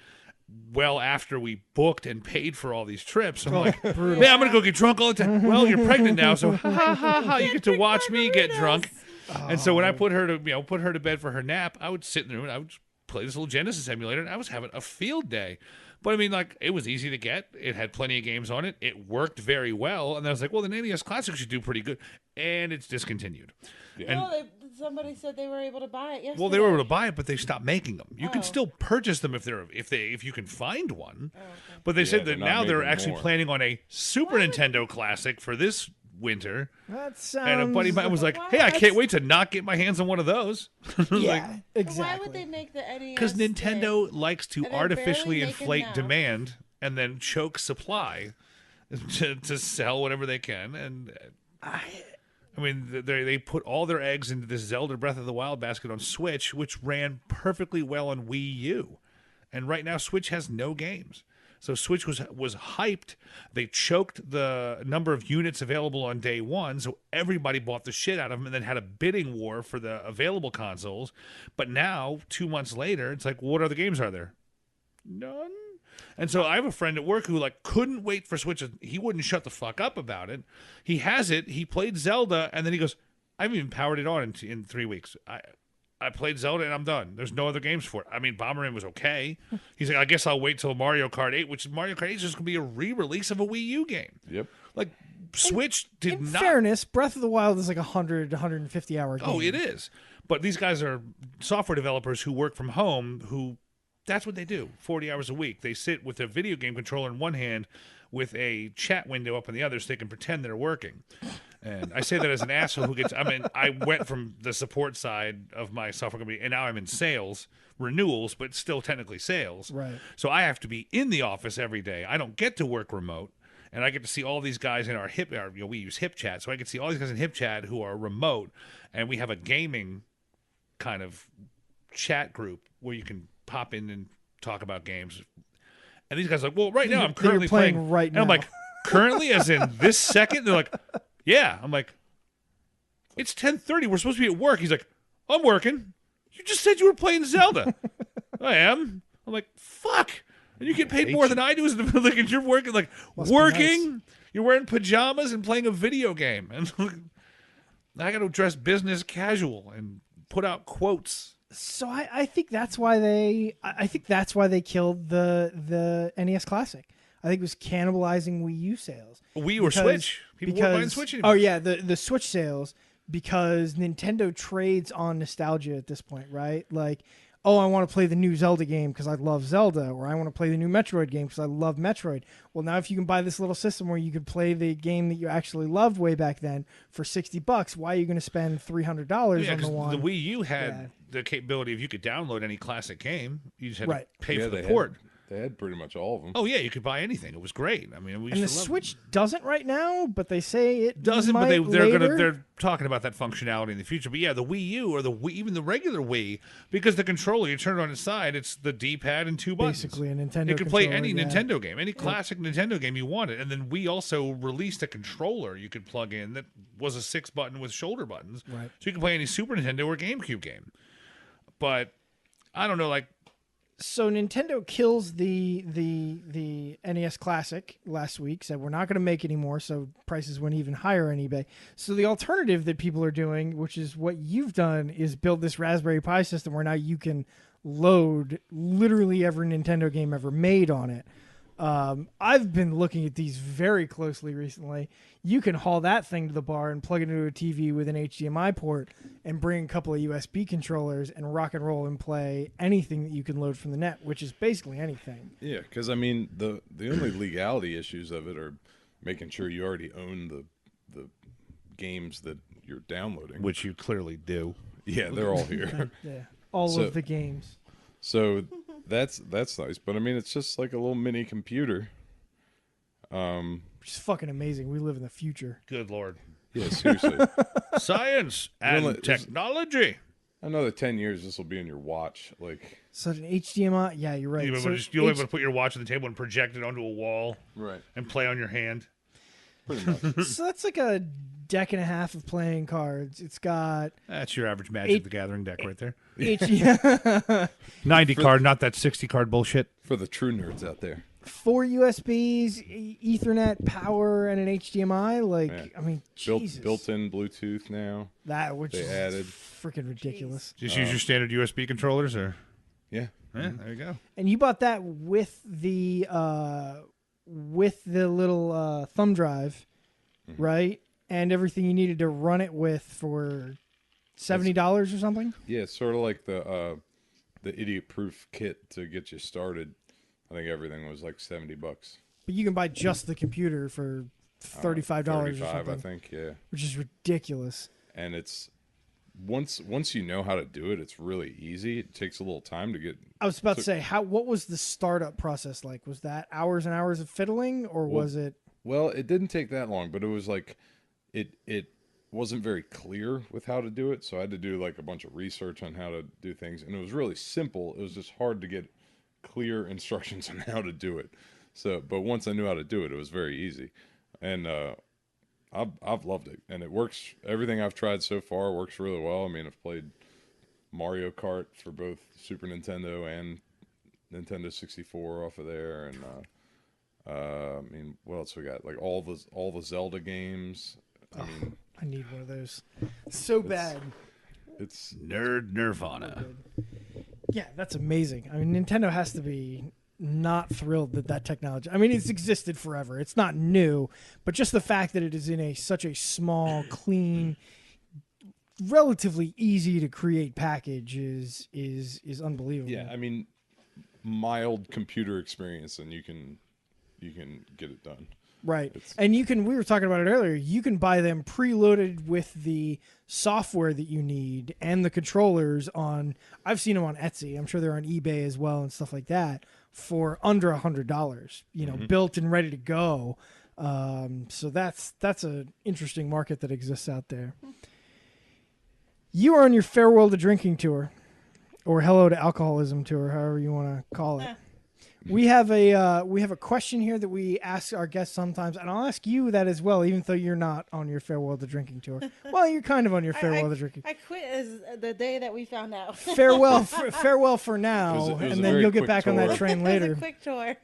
well after we booked and paid for all these trips. I'm like, yeah, I'm going to go get drunk all the time. Well, you're pregnant now, so ha ha ha ha, you get to watch me get drunk. And so when I put her to bed for her nap, I would sit in the room and I would play this little Genesis emulator, and I was having a field day. But I mean, like, it was easy to get. It had plenty of games on it. It worked very well. And I was like, well, the NES Classic should do pretty good. And it's discontinued. Yeah. And No, somebody said they were able to buy it yesterday. well, they were able to buy it, but they stopped making them. You can Oh. still purchase them if you can find one. Oh, okay. But they said they're that not now they're making actually more. planning on a Super Nintendo Classic for this winter. That sounds. And a buddy of mine was like, What? "Hey, I can't wait to not get my hands on one of those." Yeah, But exactly. why would they make the NES? Because Nintendo big? likes to And they're artificially barely making inflate enough. demand and then choke supply to sell whatever they can. And I mean, they put all their eggs into this Zelda Breath of the Wild basket on Switch, which ran perfectly well on Wii U. And right now, Switch has no games. So Switch was hyped. They choked the number of units available on day one, so everybody bought the shit out of them and then had a bidding war for the available consoles. But now, 2 months later, it's like, what other games are there? None. And so I have a friend at work who like couldn't wait for Switch. He wouldn't shut the fuck up about it. He has it. He played Zelda, and then he goes, I haven't even powered it on in 3 weeks. I played Zelda and I'm done. There's no other games for it. I mean, Bomberman was okay. He's like, I guess I'll wait till Mario Kart 8, which Mario Kart 8 is just going to be a re-release of a Wii U game. Yep. Like, Switch did In not. fairness, Breath of the Wild is like 150 hour game. Oh, it is. But these guys are software developers who work from home who that's what they do 40 hours a week. They sit with a video game controller in one hand with a chat window up in the other so they can pretend they're working. And I say that as an asshole who gets, I mean, I went from the support side of my software company and now I'm in sales, renewals, but still technically sales. Right. So I have to be in the office every day. I don't get to work remote. And I get to see all these guys in our we use Hip Chat. So I get to see all these guys in Hip Chat who are remote. And we have a gaming kind of chat group where you can pop in and talk about games. And these guys are like, well, right now I'm They're currently playing right And I'm now. like, currently as in this second? They're like, yeah. I'm like, it's 10:30. We're supposed to be at work. He's like, I'm working. You just said you were playing Zelda. I am. I'm like, fuck. And you get paid more than I do as the like, and you're working like Must be working. nice. You're wearing pajamas and playing a video game. And I got to dress business casual and put out quotes. So I think that's why they killed the NES Classic. I think it was cannibalizing Wii U sales. Wii or Switch. People weren't buying Switch anymore. Oh yeah, the Switch sales, because Nintendo trades on nostalgia at this point, right? Like, oh, I want to play the new Zelda game because I love Zelda, or I want to play the new Metroid game because I love Metroid. Well, now if you can buy this little system where you could play the game that you actually loved way back then for $60, why are you going to spend $300 Yeah, on the 'cause one? the Wii U had Yeah. the capability of you could download any classic game. You just had Right. to pay Yeah, for the they port. had pretty much all of them. Oh yeah, you could buy anything. It was great. I mean, we And used the to love Switch doesn't right now, but they say it doesn't, but might later. they're talking about that functionality in the future. But yeah, the Wii U or the Wii, even the regular Wii, because the controller you turn it on its side, it's the D-pad and two buttons. Basically a Nintendo You could play controller, any yeah. Nintendo game, any classic Nintendo game you wanted. And then we also released a controller you could plug in that was a 6-button with shoulder buttons, Right. so you could play any Super Nintendo or GameCube game. But I don't know, like. So Nintendo kills the NES Classic last week. Said we're not going to make anymore, so prices went even higher on eBay. So the alternative that people are doing, which is what you've done, is build this Raspberry Pi system where now you can load literally every Nintendo game ever made on it. I've been looking at these very closely recently. You can haul that thing to the bar and plug it into a TV with an HDMI port and bring a couple of USB controllers and rock and roll and play anything that you can load from the net, which is basically anything. Yeah, because I mean, the only legality issues of it are making sure you already own the games that you're downloading. Which you clearly do. Yeah, they're all here. Yeah, all So- of the games. So that's nice. But I mean, it's just like a little mini computer. Which is fucking amazing. We live in the future. Good Lord. Yeah, seriously. Science and Well, technology. Another 10 years, this will be in your watch. Like, So an HDMI, yeah, you're right. You'll be So able to put your watch on the table and project it onto a wall right, and play on your hand. pretty much. so that's like a deck and a half of playing cards. It's got That's your average Magic the Gathering deck right there. HDMI, 90 card, not that 60 card bullshit. For the true nerds out there. 4 USBs, Ethernet power, and an HDMI. Like, Yeah. I mean, Jesus. Built-in Bluetooth now. That which They is added. freaking ridiculous. Just use your standard USB controllers, or Yeah. there you go. And you bought that with the little thumb drive, right? And everything you needed to run it with for $70 or something. Yeah, it's sort of like the idiot-proof kit to get you started. I think everything was like $70. But you can buy just the computer for $35 or 35, something, I think, yeah. which is ridiculous. And it's once you know how to do it, it's really easy. It takes a little time to get. I was about to say, what was the startup process like? Was that hours and hours of fiddling, or was it? Well, it didn't take that long, but it was like it wasn't very clear with how to do it, so I had to do like a bunch of research on how to do things, and it was really simple. It was just hard to get clear instructions on how to do it. So, but once I knew how to do it, it was very easy, and I've loved it, and it works. Everything I've tried so far works really well. I mean, I've played Mario Kart for both Super Nintendo and Nintendo 64 off of there, and I mean, what else we got? Like all the Zelda games. I mean, I need one of those so bad. it's Nerd Nirvana. Yeah, that's amazing. I mean, Nintendo has to be not thrilled that technology. I mean, it's existed forever. It's not new, but just the fact that it is in such a small, clean, relatively easy to create package is unbelievable. yeah. I mean, mild computer experience, and you can get it done. Right. And we were talking about it earlier, you can buy them preloaded with the software that you need and the controllers I've seen them on Etsy. I'm sure they're on eBay as well and stuff like that for under $100, built and ready to go. So that's an interesting market that exists out there. You are on your farewell to drinking tour, or hello to alcoholism tour, however you want to call it. We have a question here that we ask our guests sometimes, and I'll ask you that as well, even though you're not on your farewell to drinking tour. Well, you're kind of on your farewell to drinking. I quit as the day that we found out. Farewell for now, It was a and then very you'll get quick back on that tour. train It was later. a quick tour.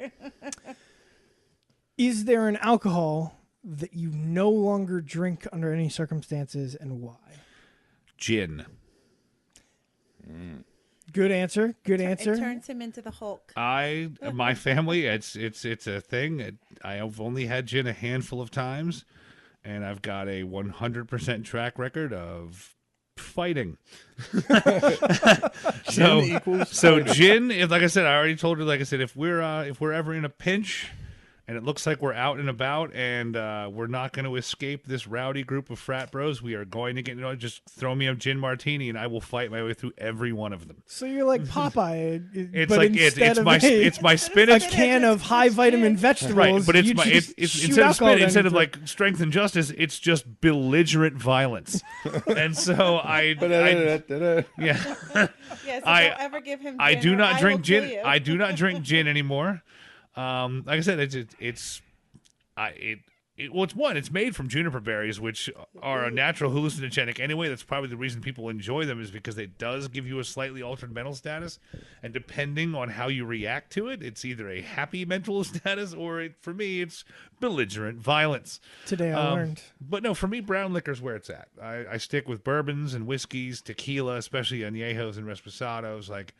Is there an alcohol that you no longer drink under any circumstances, and why? Gin. Good answer. Good answer. It turns him into the Hulk. My family, it's a thing. I've only had gin a handful of times, and I've got a 100% track record of fighting. So gin, like I said, I already told her, like I said, if we're ever in a pinch and it looks like we're out and about and we're not going to escape this rowdy group of frat bros, we are going to get, just throw me a gin martini and I will fight my way through every one of them. So you're like Popeye, It's but like instead of it's my a spinach. can of high vitamin vegetables. Right, but it's you my just it's shoot instead of alcohol down instead your of throat. like strength and justice, it's just belligerent violence. And so I yeah. Yeah, so don't ever give him gin I do or not I drink will kill gin. you. I do not drink gin anymore. Like I said, it's made from juniper berries, which are a natural hallucinogenic anyway. That's probably the reason people enjoy them, is because it does give you a slightly altered mental status, and depending on how you react to it, it's either a happy mental status or for me, it's belligerent violence. Today I learned. But no, for me, brown liquor's where it's at. I stick with bourbons and whiskeys, tequila, especially añejos and reposados. Like,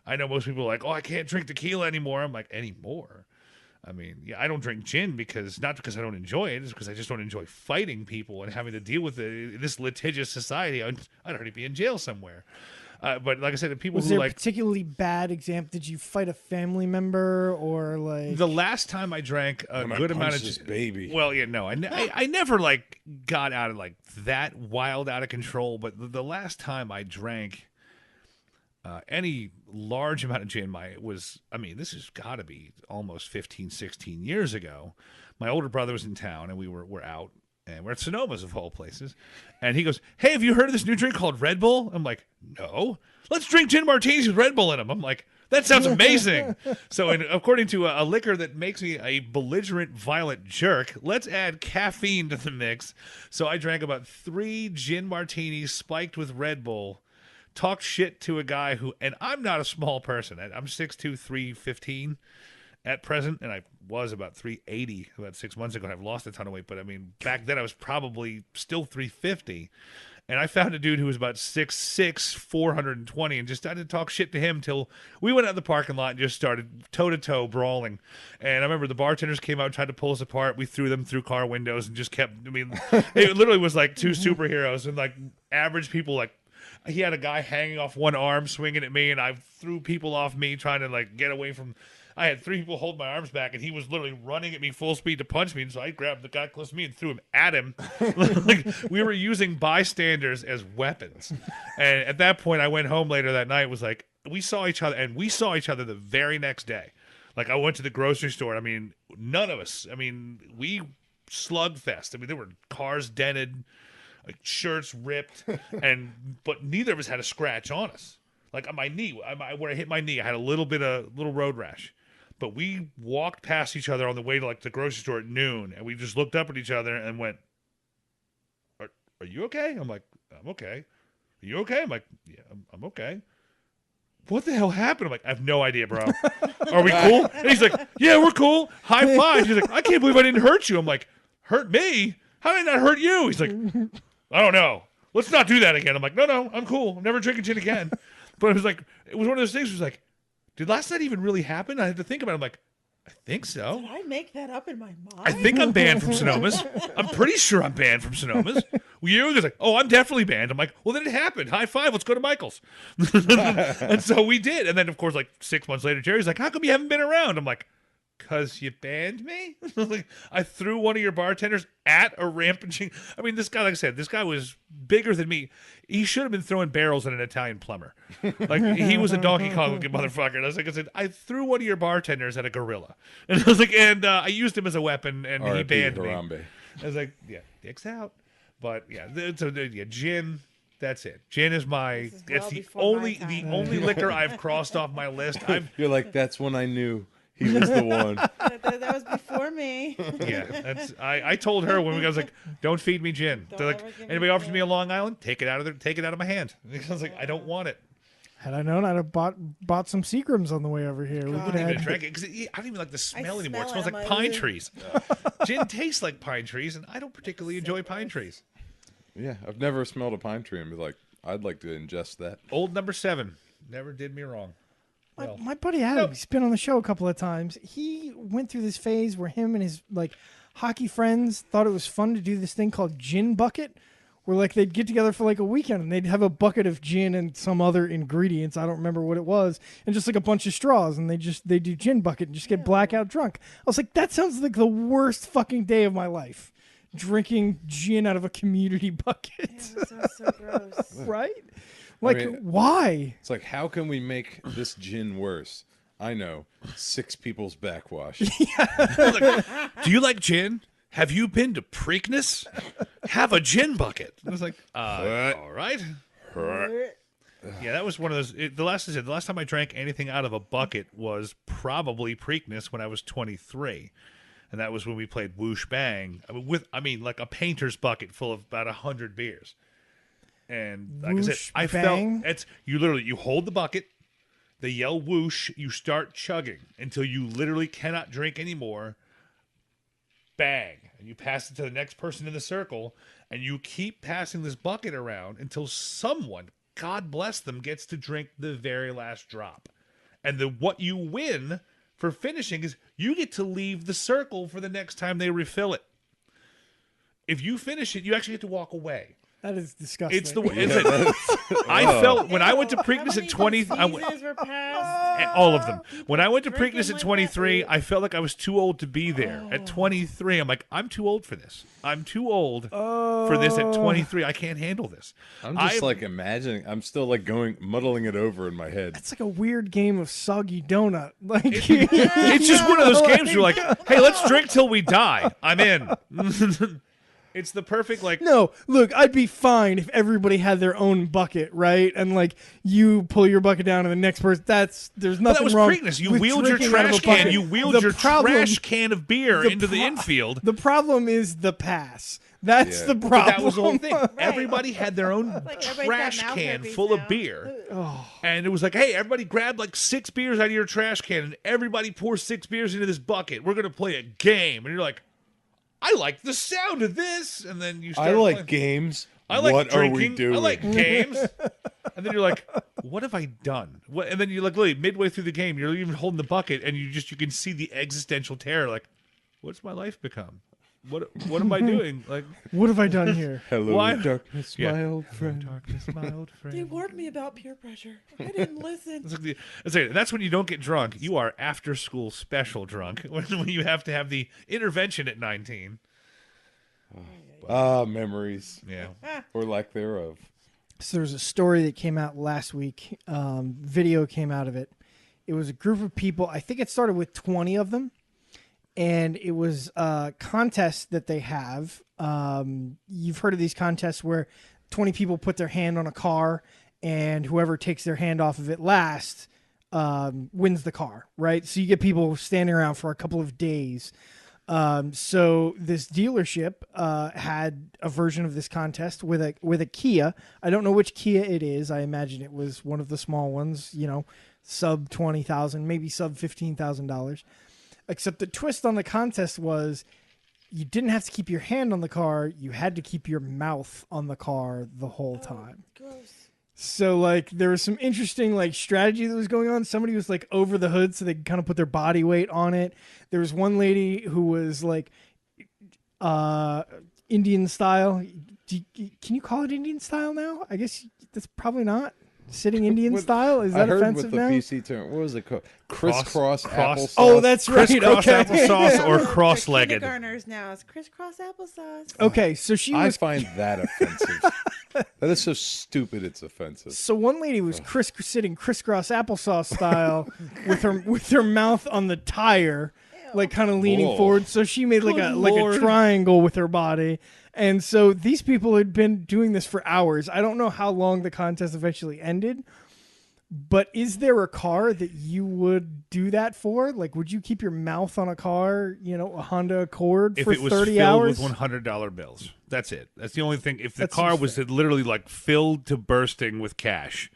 I know most people are like, oh, I can't drink tequila anymore. I'm like, anymore? I mean, yeah, I don't drink gin not because I don't enjoy it, it's because I just don't enjoy fighting people and having to deal with this litigious society. I'd already be in jail somewhere. But like I said, the people Was who there a like particularly bad example? Did you fight a family member or like the last time I drank a When I good amount punched of this baby. Well, yeah, no, I never like got out of like that wild out of control. But the last time I drank any large amount of gin, this has got to be almost 15, 16 years ago. My older brother was in town and we're out and we're at Sonoma's of all places. And he goes, "Hey, have you heard of this new drink called Red Bull?" I'm like, "No. Let's drink gin martinis with Red Bull in them." I'm like, "That sounds amazing." So according to a liquor that makes me a belligerent, violent jerk, let's add caffeine to the mix. So I drank about 3 gin martinis spiked with Red Bull, talked shit to a guy and I'm not a small person. I'm 6'2", 315 at present, and I was about 380 about 6 months ago, and I've lost a ton of weight. But, I mean, back then I was probably still 350. And I found a dude who was about 6'6", 420, and just started to talk shit to him till we went out in the parking lot and just started toe-to-toe brawling. And I remember the bartenders came out and tried to pull us apart. We threw them through car windows and just kept, it literally was like 2 superheroes and like average people. Like, he had a guy hanging off one arm swinging at me, and I threw people off me trying to like get away from. I had 3 people hold my arms back, and he was literally running at me full speed to punch me. And so I grabbed the guy close to me and threw him at him. Like, we were using bystanders as weapons. And at that point, I went home later that night. Was like, we saw each other, and we saw each other the very next day. Like, I went to the grocery store. I mean, none of us. I mean, we slugfest. I mean, there were cars dented, like shirts ripped, but neither of us had a scratch on us. Like on my knee, where I hit my knee, I had a little road rash. But we walked past each other on the way to like the grocery store at noon, and we just looked up at each other and went, "Are you okay?" I'm like, "I'm okay." "Are you okay?" I'm like, "Yeah, I'm okay." "What the hell happened?" I'm like, "I have no idea, bro." "Are we cool?" And he's like, "Yeah, we're cool." High five. He's like, "I can't believe I didn't hurt you." I'm like, "Hurt me? How did I not hurt you?" He's like, "I don't know. Let's not do that again." I'm like, "No, I'm cool. I'm never drinking gin again." But it was one of those things. It was like, did last night even really happen? I had to think about it. I'm like, I think so. Did I make that up in my mind? I think I'm banned from Sonoma's. I'm pretty sure I'm banned from Sonoma's. You was like, "Oh, I'm definitely banned." I'm like, "Well, then it happened. High five. Let's go to Michael's." And so we did. And then, of course, like 6 months later, Jerry's like, "How come you haven't been around?" I'm like, "Because you banned me?" Like, I threw one of your bartenders at a rampaging. I mean, this guy, like I said, this guy was bigger than me. He should have been throwing barrels at an Italian plumber. Like, he was a Donkey Kong looking motherfucker. And I said, "I threw one of your bartenders at a gorilla." And I was like, I used him as a weapon, and he banned me. I was like, yeah, dicks out. But yeah, gin. That's it. Gin is it's the only liquor I've crossed off my list. You're like, that's when I knew he was the one. That was before me. Yeah, I told her when I was like, "Don't feed me gin." They're like, "Anybody offers me a Long Island, take it out of my hand." I was like, "I don't want it." Had I known, I'd have bought some Seagrams on the way over here. We could I have drank it because I don't even like the smell anymore. It smell smells it. like I'm pine like, trees. Gin tastes like pine trees, and I don't particularly enjoy pine trees. Yeah, I've never smelled a pine tree and be like, I'd like to ingest that. Old number 7 never did me wrong. Well, my buddy Adam, he's been on the show a couple of times. He went through this phase where him and his like hockey friends thought it was fun to do this thing called gin bucket, where like they'd get together for like a weekend and they'd have a bucket of gin and some other ingredients. I don't remember what it was, and just like a bunch of straws, and they do gin bucket and just get blackout drunk. I was like, that sounds like the worst fucking day of my life. Drinking gin out of a community bucket. Yeah, that sounds so gross. Right? Like, why? It's like, how can we make this gin worse? I know. 6 people's backwash. Do you like gin? Have you been to Preakness? Have a gin bucket. I was like, all right. Yeah, that was one of those. The last time I drank anything out of a bucket was probably Preakness when I was 23. And that was when we played Whoosh Bang. Like a painter's bucket full of about 100 beers. And like I said, I felt you hold the bucket, they yell whoosh, you start chugging until you literally cannot drink anymore. Bang. And you pass it to the next person in the circle, and you keep passing this bucket around until someone, God bless them, gets to drink the very last drop. And what you win for finishing is you get to leave the circle for the next time they refill it. If you finish it, you actually get to walk away. That is disgusting. It's the way. I felt when I went to Preakness at 20. Were passed? All of them. When I went to Drinking Preakness at like 23, that. I felt like I was too old to be there. At 23, I'm like, I'm too old for this. I'm too old for this at 23. I can't handle this. I'm just like imagining. I'm still like muddling it over in my head. It's like a weird game of soggy donut. Like It's just one of those games where you're like, hey, let's drink till we die. I'm in. It's the perfect like. No, look, I'd be fine if everybody had their own bucket, right? And like you pull your bucket down, and the next person. There's But nothing that was wrong. Preakness. You with wheeled your drinking out of a trash can. bucket. You wheeled The your problem- trash can of beer into the infield. The problem is the pass. That's Yeah. the But problem. That was the whole thing. Everybody had their own Like everybody's got trash mouth can herpes full now. of beer. And it was like, hey, everybody grab like 6 beers out of your trash can and everybody pour 6 beers into this bucket. We're going to play a game. And you're like, I like the sound of this. And then you start I like playing. games. I like what drinking. are we doing? I like games. And then you're like, what have I done? What? And then you're like, literally midway through the game, you're even holding the bucket and you can see the existential terror. Like, what's my life become? What am I doing? Like, What have I done here? Hello, Why- darkness, Yeah. my old friend. darkness, my old friend. They warned me about peer pressure. I didn't listen. That's when you don't get drunk. You are after school special drunk when you have to have the intervention at 19. Ah, memories Yeah. or lack thereof. So there's a story that came out last week. Video came out of it. It was a group of people. I think it started with 20 of them. And it was a contest that they have. You've heard of these contests where 20 people put their hand on a car, and whoever takes their hand off of it last wins the car, right? So you get people standing around for a couple of days. So this dealership had a version of this contest with a Kia. I don't know which Kia it is. I imagine it was one of the small ones, sub $20,000, maybe sub $15,000. Except the twist on the contest was you didn't have to keep your hand on the car. You had to keep your mouth on the car the whole time. Gross. So, like, there was some interesting, like, strategy that was going on. Somebody was, like, over the hood so they could kind of put their body weight on it. There was one lady who was, like, Indian style. Can you call it Indian style now? I guess that's probably not. Sitting Indian style? Is that I heard offensive with the now? PC term. What was it called? Crisscross cross- applesauce. Oh, that's right. Crisscross Okay. applesauce or For cross-legged. kindergartners now. It's crisscross applesauce. Okay, so she I was. find that offensive. That is so stupid. It's offensive. So one lady was sitting crisscross applesauce style with her mouth on the tire, like kind of leaning Whoa. forward. So she made like Good a Lord. triangle with her body. And so these people had been doing this for hours. I don't know how long the contest eventually ended. But is there a car that you would do that for? Like, would you keep your mouth on a car, a Honda Accord If for it was 30 filled hours? with $100 bills. That's it. That's the only thing. If the That car seems was literally like filled to bursting with cash,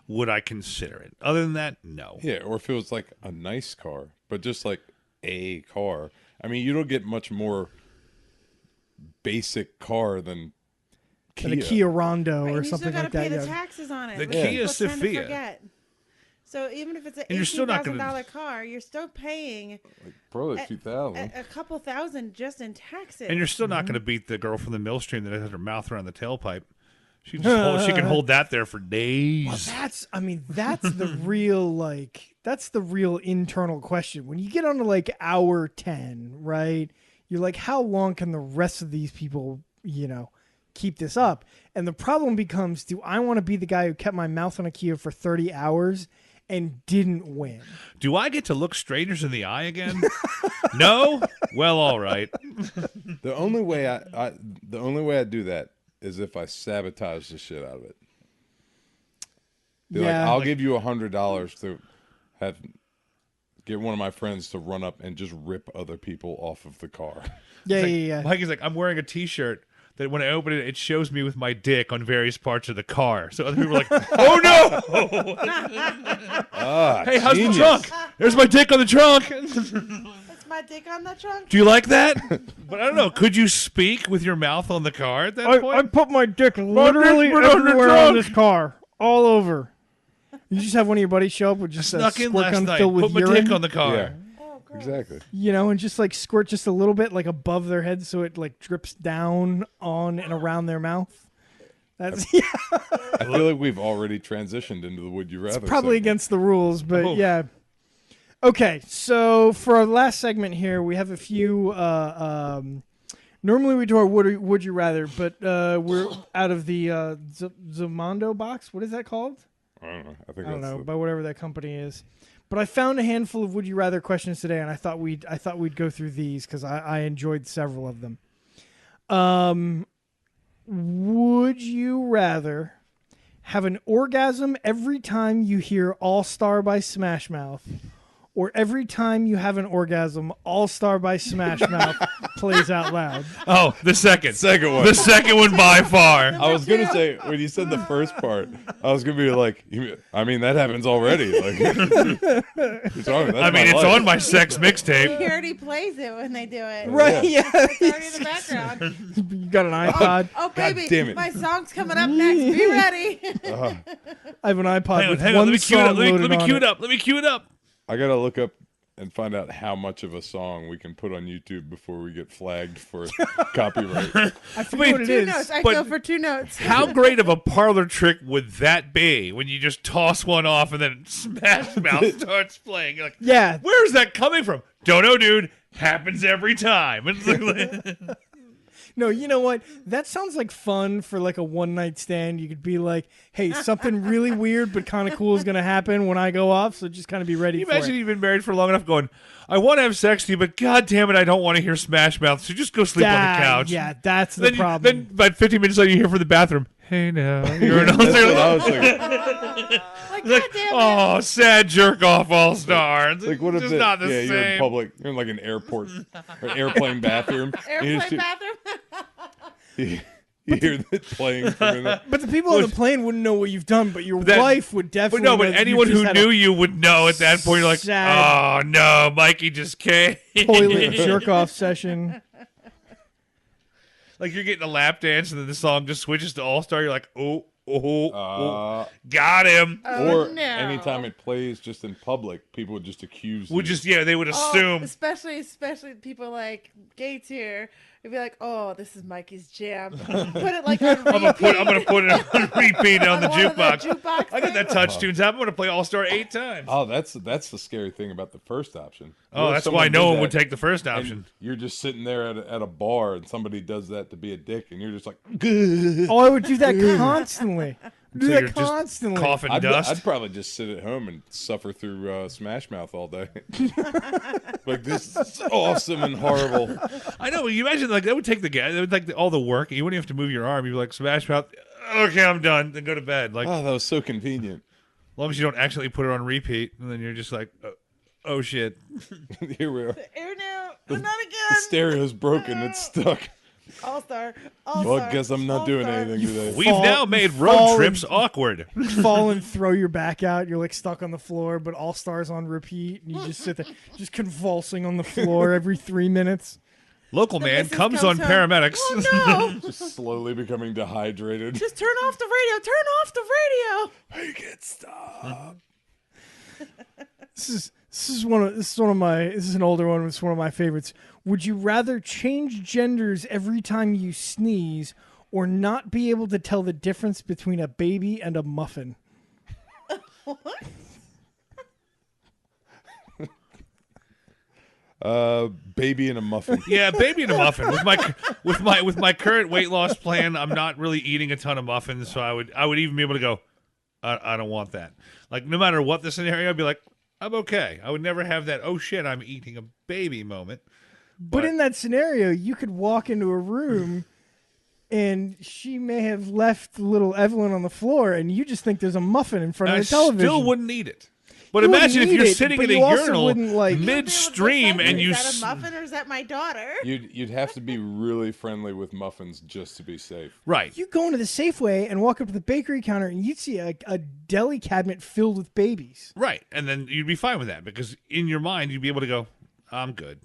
would I consider it? Other than that, no. Yeah, or if it was like a nice car, but just like a car. I mean, you don't get much more basic car than Kia. And a Kia Rondo Right, or and you something still like gotta pay that. the yeah. taxes on it. The which Kia people tend to Sophia. forget. So even if it's an And you're still not gonna- $18,000 car, you're still paying Probably 2,000. a couple thousand just in taxes. And you're still Mm-hmm. not going to beat the girl from the Millstream that has her mouth around the tailpipe. She can hold that there for days. That's the real internal question. When you get on to like hour 10, right? You're like, how long can the rest of these people, keep this up? And the problem becomes, do I want to be the guy who kept my mouth on a Kia for 30 hours and didn't win? Do I get to look strangers in the eye again? No? Well, all right. The only way I do that is if I sabotage the shit out of it. Be like, Yeah. I'll give you $100 to get one of my friends to run up and just rip other people off of the car. Yeah. Mikey's like, I'm wearing a T-shirt that when I open it, it shows me with my dick on various parts of the car. So other people are like, oh no! Ah, Hey, how's genius. the trunk? There's my dick on the trunk. That's my dick on the trunk. Do you like that? But I don't know. Could you speak with your mouth on the car at that point? put my dick literally went on the everywhere on trunk. this car, all over. You just have one of your buddies show up with just a Snuck in squirt last gun night. filled with Put my urine. dick on the car. Yeah. Exactly. You know, and just like squirt just a little bit like above their head so it like drips down on and around their mouth. That's I feel like we've already transitioned into the would you rather. probably segment. against the rules, but Oh. yeah. Okay, so for our last segment here, we have a few. Normally we do our would you rather, but we're out of the Zomondo box. What is that called? I don't know. I think I don't that's know, the- by whatever that company is. But I found a handful of would you rather questions today, and I thought we'd go through these because I enjoyed several of them. Would you rather have an orgasm every time you hear All Star by Smash Mouth, or every time you have an orgasm, All Star by Smash Mouth plays out loud? Oh, the second. Second one. The second one by far. I was gonna say when you said the first part, I was gonna be like, I mean that happens already. Like, it's on, that's I mean, my it's life. on my sex mixtape. He already plays it when they do it. Right? Yeah. It's already in the background. You got an iPod. Oh, baby, damn it. my song's coming up next. Be ready. I have an iPod with Hang on, one let me cue it song up. Let loaded me on cue it. it up. Let me cue it up. I gotta look up and find out how much of a song we can put on YouTube before we get flagged for copyright. I forget what it Two is. notes. I but- go for 2 notes. How great of a parlor trick would that be when you just toss one off and then Smash Mouth starts playing? You're like, Yeah. where's that coming from? Don't know, dude. Happens every time. It's like, No, you know what? That sounds like fun for like a one night stand. You could be like, hey, something really weird but kind of cool is going to happen when I go off. So just kind of be ready you for imagine it. you've been married for long enough going, I want to have sex with you, but god damn it, I don't want to hear Smash Mouth. So just go sleep on the couch. Yeah, that's the Then, problem. then about 15 minutes later, you hear from the bathroom, hey now, you're an That's what I was thinking. Like, Like, God damn it. oh, sad jerk off all star. It's Like what if just the, not the yeah, same. you're in public, you're in like an airport or an airplane bathroom. and you Airplane just- bathroom. You hear that playing from in the, but the people on the plane wouldn't know what you've done, but your That- wife would But definitely no, know but that anyone you just who had knew you would know at that point. You're like, sad- oh no, Mikey just came. a toilet jerk off session. Like you're getting a lap dance and then the song just switches to All Star. You're like, oh, got him. Oh, or no. anytime it plays just in public, people would just accuse Would you. just they would Oh, assume. especially people like Gates here. It'd be like, oh, this is Mikey's jam. Put it like on repeat. I'm gonna put it on repeat on the one of jukebox. jukebox I got that things. touch tunes app. I'm gonna play All Star 8 times. Oh, that's the scary thing about the first option. What Oh, if that's someone why no did one that would take the first and option. You're just sitting there at a bar and somebody does that to be a dick, and you're just like, Oh, I would do that constantly. Do So that you're just constantly. coughing I'd dust. probably just sit at home and suffer through Smash Mouth all day. Like this is awesome and horrible. I know. You imagine like that would take the guy. That would like all the work. You wouldn't have to move your arm. You'd be like Smash Mouth. Okay, I'm done. Then go to bed. Like Oh, that was so convenient. as long as you don't accidentally put it on repeat, and then you're just like, oh shit. Here we are. Oh, no, not The again. stereo's broken. It's stuck. All Star. Well, I guess I'm not doing anything today. We've now made road fall trips in- awkward. Fall and throw your back out. You're like stuck on the floor, but All Stars on repeat, and you just sit there, just convulsing on the floor every 3 minutes. Local man missus comes comes on home. paramedics. Oh, no. Just slowly becoming dehydrated. Just turn off the radio. Turn off the radio. Make it stop. This is one of my. This is an older one. It's one of my favorites. Would you rather change genders every time you sneeze, or not be able to tell the difference between a baby and a muffin? Baby and a muffin. Yeah, baby and a muffin. With my current weight loss plan, I'm not really eating a ton of muffins, so I would even be able to go, I don't want that. Like no matter what the scenario, I'd be like, I'm okay. I would never have that, oh shit, I'm eating a baby moment. But in that scenario, you could walk into a room and she may have left little Evelyn on the floor, and you just think there's a muffin in front I of the television. still wouldn't eat it. But You wouldn't imagine if eat you're it, sitting but in a you also urinal wouldn't, like- midstream and you Is that a muffin or is that my daughter? You'd have to be really friendly with muffins just to be safe. right. You go into the Safeway and walk up to the bakery counter, and you'd see a deli cabinet filled with babies. Right. And then you'd be fine with that because in your mind you'd be able to go, I'm good.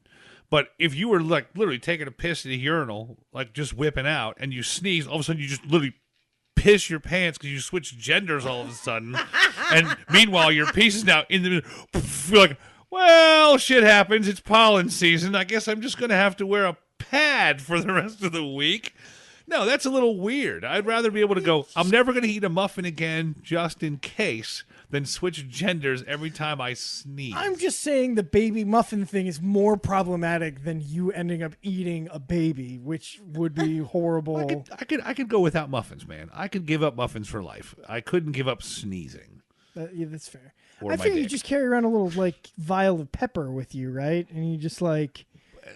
But if you were like literally taking a piss in a urinal, like just whipping out, and you sneeze, all of a sudden you just literally piss your pants because you switch genders all of a sudden. And meanwhile, your piece is now in the middle. You're like, Well, shit happens. It's pollen season. I guess I'm just going to have to wear a pad for the rest of the week. No, that's a little weird. I'd rather be able to go, I'm never going to eat a muffin again just in case than switch genders every time I sneeze. I'm just saying the baby muffin thing is more problematic than you ending up eating a baby, which would be horrible. I could go without muffins, man. I could give up muffins for life. I couldn't give up sneezing. Yeah, that's fair. Or I my figure you dick. just carry around a little like vial of pepper with you, right? And you just like,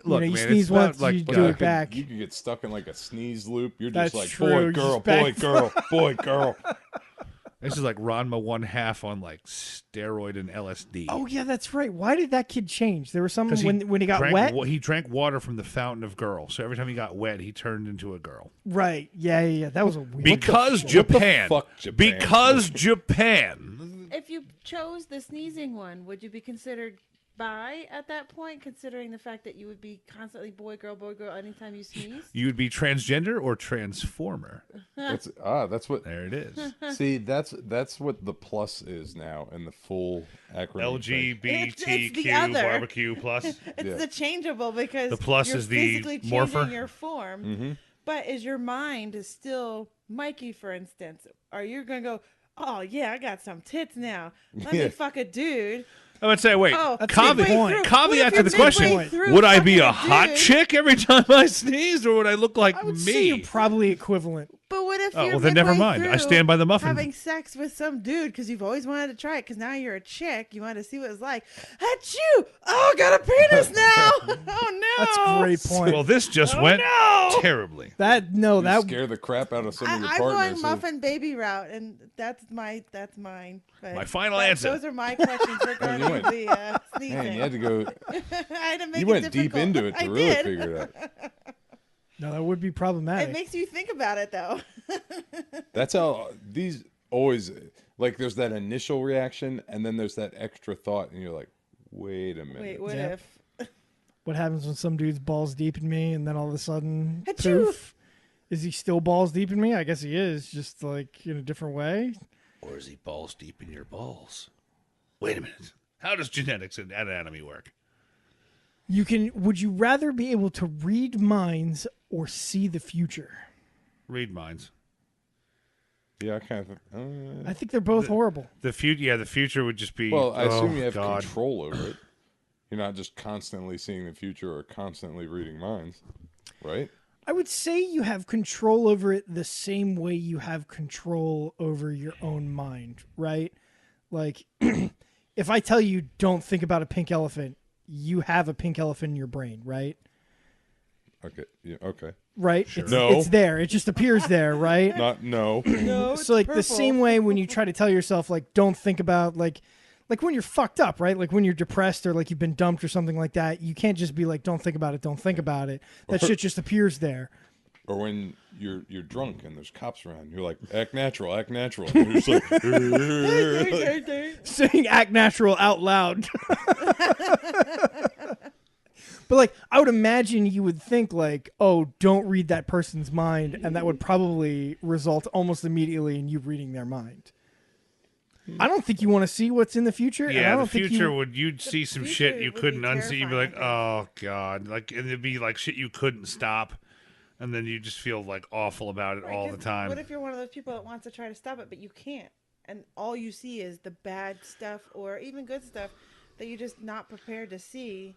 Look, you man, sneeze it's not once, like- you but do I it back. You could get stuck in like a sneeze loop. You're That's just like, true. boy, You're girl, just boy, back- girl, boy, girl. This is like Ranma 1/2 on like steroid and LSD. Oh yeah, that's right. Why did that kid change? There was some 'Cause when he got drank, wet. He drank water from the fountain of girl. So every time he got wet, he turned into a girl. Right. Yeah. That was a weird. Because the Japan. fuck, Japan? Because Japan. If you chose the sneezing one, would you be considered bi at that point, considering the fact that you would be constantly boy, girl, anytime you sneeze? You would be transgender or transformer. That's what. There it is. See, that's what the plus is now in the full acronym. thing. It's the LGBTQ other. barbecue plus. It's Yeah. the changeable because The plus you're is the physically morpher? changing your form. But is your mind is still Mikey, for instance? Are you gonna go? Oh yeah, I got some tits now. Let Yeah. me fuck a dude. I would say, wait, Oh, That's caveat, a good point. caveat What to if the you're question, midway through would I be fucking a hot dude? chick every time I sneezed, or would I look like I would me? say you're probably equivalent. But what if Oh, you're well, then never midway mind. I through stand by the muffin. having sex with some dude because you've always wanted to try it because now you're a chick. You want to see what it's like. Achoo! Oh, got a penis now! Oh, no! That's a great point. Well, this just went terribly. that You that scare the crap out of some of your I'm partners. going muffin baby route, and that's mine. But My final answer. Those are my questions regarding went- the sneezing. Man, you had to go. I had to make You it went deep difficult. into it to I really did. figure it out. no, that would be problematic. It makes you think about it, though. That's how these always like. There's that initial reaction, and then there's that extra thought, and you're like, "Wait a minute." Wait, what Yep. if? What happens when some dude's balls deep in me, and then all of a sudden, Achoo. poof? Is he still balls deep in me? I guess he is, just like in a different way. Or is he balls deep in your balls? Wait a minute. How does genetics and anatomy work? Would you rather be able to read minds or see the future? Read minds. Yeah, I kind of. I think they're both horrible. The future would just be. Well, I assume oh, you have God. control over it. You're not just constantly seeing the future or constantly reading minds, right? I would say you have control over it the same way you have control over your own mind, right? Like, if I tell you don't think about a pink elephant, you have a pink elephant in your brain, right? Okay. Yeah. Okay. Right? Sure. It's there. It just appears there, right? Not no. No, So like the same way when you try to tell yourself like don't think about like when you're fucked up, right? Like when you're depressed or like you've been dumped or something like that, you can't just be like don't think about it, don't think about it. That shit just appears there. Or when you're drunk and there's cops around, you're like, act natural, act natural. And you're just like, Saying act natural out loud. But like I would imagine you would think like, "Oh, don't read that person's mind," and that would probably result almost immediately in you reading their mind. I don't think you want to see what's in the future. and I Yeah, don't the think future you, you'd see some future shit you would be couldn't unsee. You'd be like, terrifying. oh God, like and it'd be like shit you couldn't stop, and then you just feel like awful about it Right, all the 'cause time. What if you're one of those people that wants to try to stop it, but you can't? And all you see is the bad stuff or even good stuff that you're just not prepared to see.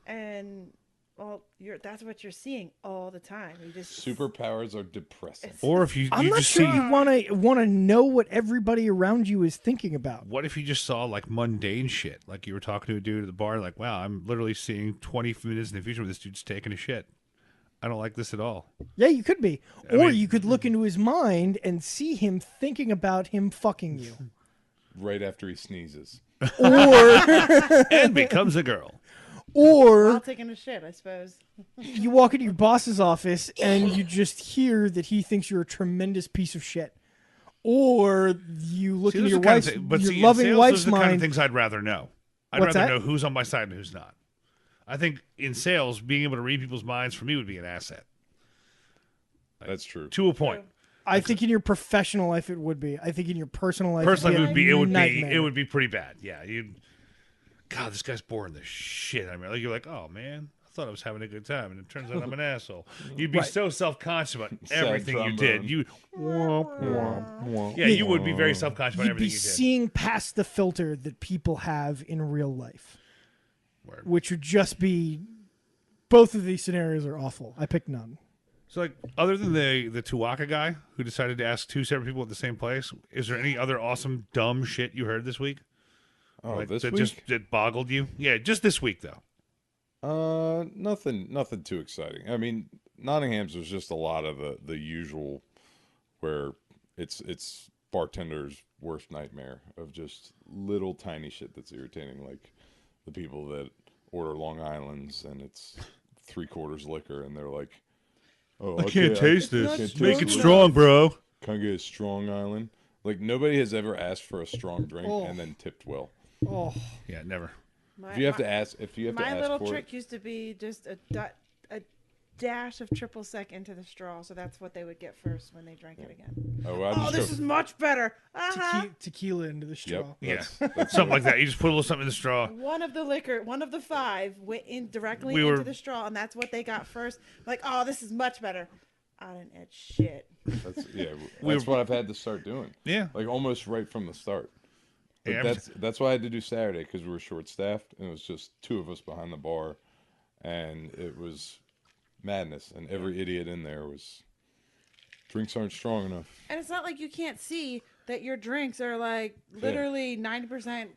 And, well, that's what you're seeing all the time. You just superpowers are depressing. Or if you, I'm you not just sure see, you want to know what everybody around you is thinking about. what if you just saw like mundane shit? Like you were talking to a dude at the bar, like, wow, I'm literally seeing 20 minutes in the future where this dude's taking a shit. I don't like this at all. Yeah, you could be. I Or mean- you could look into his mind and see him thinking about him fucking you. Right after he sneezes. Or And becomes a girl. while or taking a shit, I suppose. you walk into your boss's office and you just hear that he thinks you're a tremendous piece of shit. Or you look See, into those your are the kind wife's, of thi- but your see, in loving sales, wife's those are the kind of mind. things I'd rather know. I'd What's rather that? know who's on my side and who's not. I think in sales, being able to read people's minds for me would be an asset. That's true. To a point. I think in your professional life it would be. I think in your personal life, Personally, it'd it would be nightmare. it would be pretty bad. Yeah, God, this guy's boring the shit. I mean, like, you're like, oh man, I thought I was having a good time, and it turns out I'm an asshole. You'd be so self-conscious about everything you did. You would be very self-conscious about You'd everything be you did. seeing past the filter that people have in real life, Word. which would just be. Both of these scenarios are awful. I picked none. So, like, other than the Tuwaka guy who decided to ask 2 separate people at the same place, is there any other awesome dumb shit you heard this week? Oh, Like, this that week? that boggled you? Yeah, just this week though. Nothing too exciting. I mean, Nottingham's was just a lot of the usual, where it's bartender's worst nightmare of just little tiny shit that's irritating, like the people that order Long Island's and it's 3/4 liquor and they're like, "Oh, I can't taste I this. can't Make taste it this. strong, bro." Can I get a strong island?" Like nobody has ever asked for a strong drink and then tipped well. Oh, Yeah, never. If you have to ask, My little for trick used to be just a dash of triple sec into the straw, so that's what they would get first when they drank it again. Oh, This is much better. tequila into the straw. Yep. Yeah, something like that. You just put a little something in the straw. One of the 5 went in directly We were- into the straw, and that's what they got first. Like, oh, this is much better. I didn't add shit. That's what I've had to start doing. Yeah. Like almost right from the start. But Yeah, that's why I had to do Saturday, because we were short staffed and it was just 2 of us behind the bar, and it was madness. And every idiot in there was, drinks aren't strong enough. And it's not like you can't see that your drinks are like literally 90%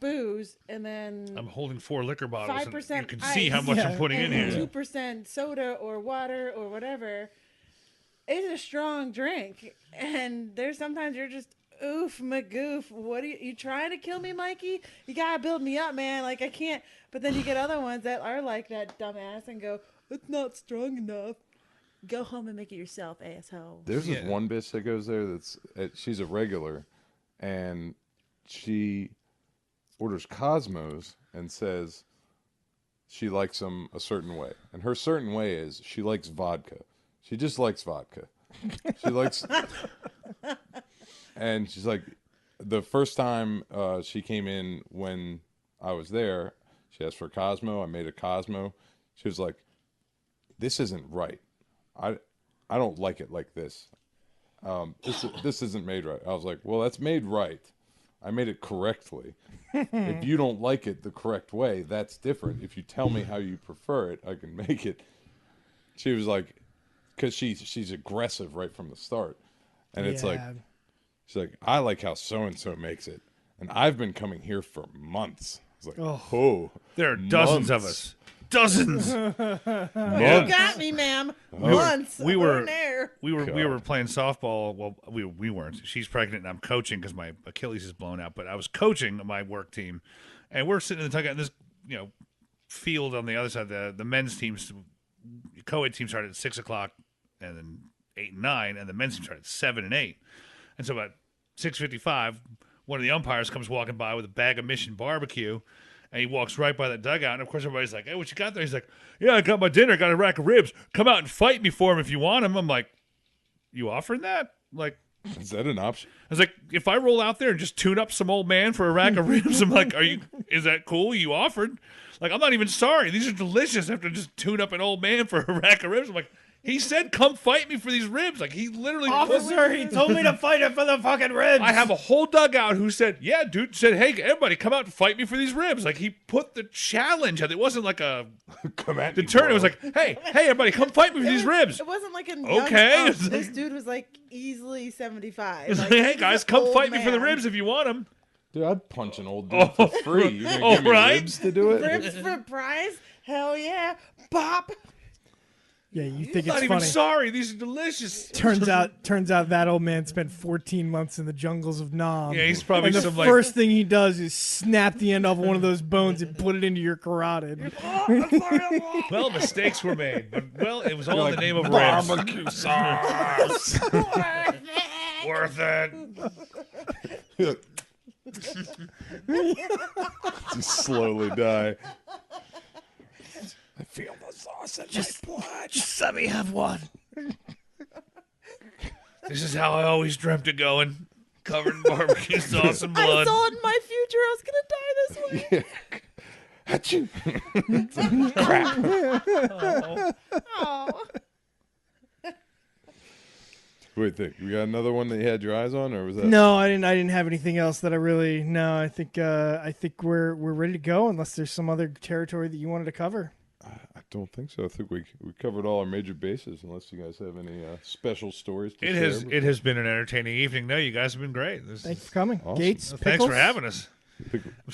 booze, and then I'm holding 4 liquor bottles. 5% and you can see how ice. much I'm putting in and here. 2% soda or water or whatever. It's a strong drink, and there's sometimes you're just oof magoof. What are you trying to kill me, Mikey? You gotta build me up, man. Like I can't. But then you get other ones that are like that dumbass and go, it's not strong enough. Go home and make it yourself, asshole. There's this one bitch that goes there she's a regular, and she orders Cosmos and says she likes them a certain way. And her certain way is she likes vodka. She just likes vodka. She likes... And she's like, the first time she came in when I was there, she asked for a Cosmo. I made a Cosmo. She was like, this isn't right. I don't like it like this. This isn't made right. I was like, well, that's made right. I made it correctly. If you don't like it the correct way, that's different. If you tell me how you prefer it, I can make it. She was like, because she's aggressive right from the start. And it's like, she's like, I like how so-and-so makes it. And I've been coming here for months. It's like, oh. There are dozens of months. us. Dozens. You got me, ma'am. Once. we were there. we were playing softball. Well, we weren't. She's pregnant and I'm coaching because my Achilles is blown out. But I was coaching my work team, and we're sitting in the dugout in this field on the other side. The men's teams, co-ed team started at 6:00, and then 8 and 9, and the men's team started at 7 and 8. And so about 6:55, one of the umpires comes walking by with a bag of Mission barbecue, and he walks right by the dugout. And of course, everybody's like, "Hey, what you got there?" He's like, "Yeah, I got my dinner. Got a rack of ribs. Come out and fight me for them if you want them." I'm like, "You offering that?" Like, is that an option? I was like, "If I roll out there and just tune up some old man for a rack of ribs," I'm like, is that cool? You offered? Like, I'm not even sorry. These are delicious. After just tune up an old man for a rack of ribs, I'm like, he said, "Come fight me for these ribs." Like, he literally... Officer, he told me to fight him for the fucking ribs. I have a whole dugout who said, "Yeah, dude," said, "Hey, everybody, come out and fight me for these ribs." Like, he put the challenge out. It wasn't like a... Come at The me, turn, bro. it was like, hey, everybody, come fight me for these ribs. It wasn't like an Okay. young, this dude was like easily 75. It's Like, like, hey, he's guys, an come old fight me for the man. ribs if you want them. Dude, I'd punch an old dude for free. You're gonna give me right? ribs to do it? Ribs for a prize? Hell yeah. Pop. Yeah, you think Not it's even funny. sorry. These are delicious. Turns out that old man spent 14 months in the jungles of Nam. Yeah, he's probably and the some first thing he does is snap the end off one of those bones and put it into your carotid. Well, mistakes were made, but it was all in the name of ribs. Barbecue sauce. Worth it. Just slowly die. I feel the sauce in my blood. Just let me have one. This is how I always dreamt of going, covered in barbecue sauce and I blood. saw it in my future. I was going to die this way. Achoo. Crap. Oh. Wait, think we got another one that you had your eyes on, or was that? No, I didn't have anything else that I really. No, I think we're ready to go unless there's some other territory that you wanted to cover. I don't think so. I think we covered all our major bases. Unless you guys have any special stories to It share. it has been an entertaining evening. No, you guys have been great. Thanks for coming, Awesome. Gates. Thanks for Pickles? having us. Pickle- I'm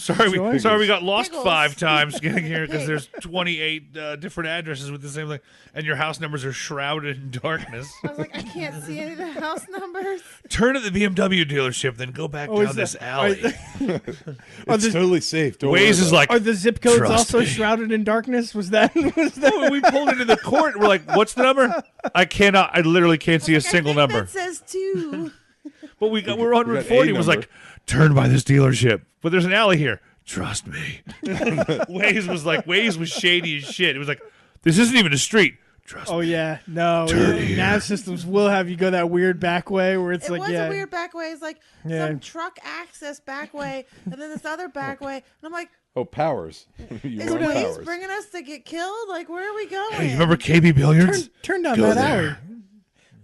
sorry we got lost Piggles. 5 times getting here because there's 28 different addresses with the same thing, and your house numbers are shrouded in darkness. I was like, I can't see any of the house numbers. Turn at the BMW dealership, then go back is down this that- alley. It's totally safe. Don't worry Waze is about like, Are the zip codes Trust also me. shrouded in darkness? Was that? Was that? when we pulled into the court, we're like, what's the number? I literally can't see a single I think number. That says 2. But we're on we Route got 40. a It was number. like, turn by this dealership. But there's an alley here. Trust me. Waze was shady as shit. It was like, this isn't even a street. Trust Oh me. yeah, no. Turn here. Nav systems will have you go that weird back way where it's It like was yeah. a weird back way. It's like Yeah. some truck access back way, and then this other back way. And I'm like, Oh, Powers. You is want Waze Powers. bringing us to get killed? Like, where are we going? Hey, you remember KB Billiards? Turn down Go that there. alley.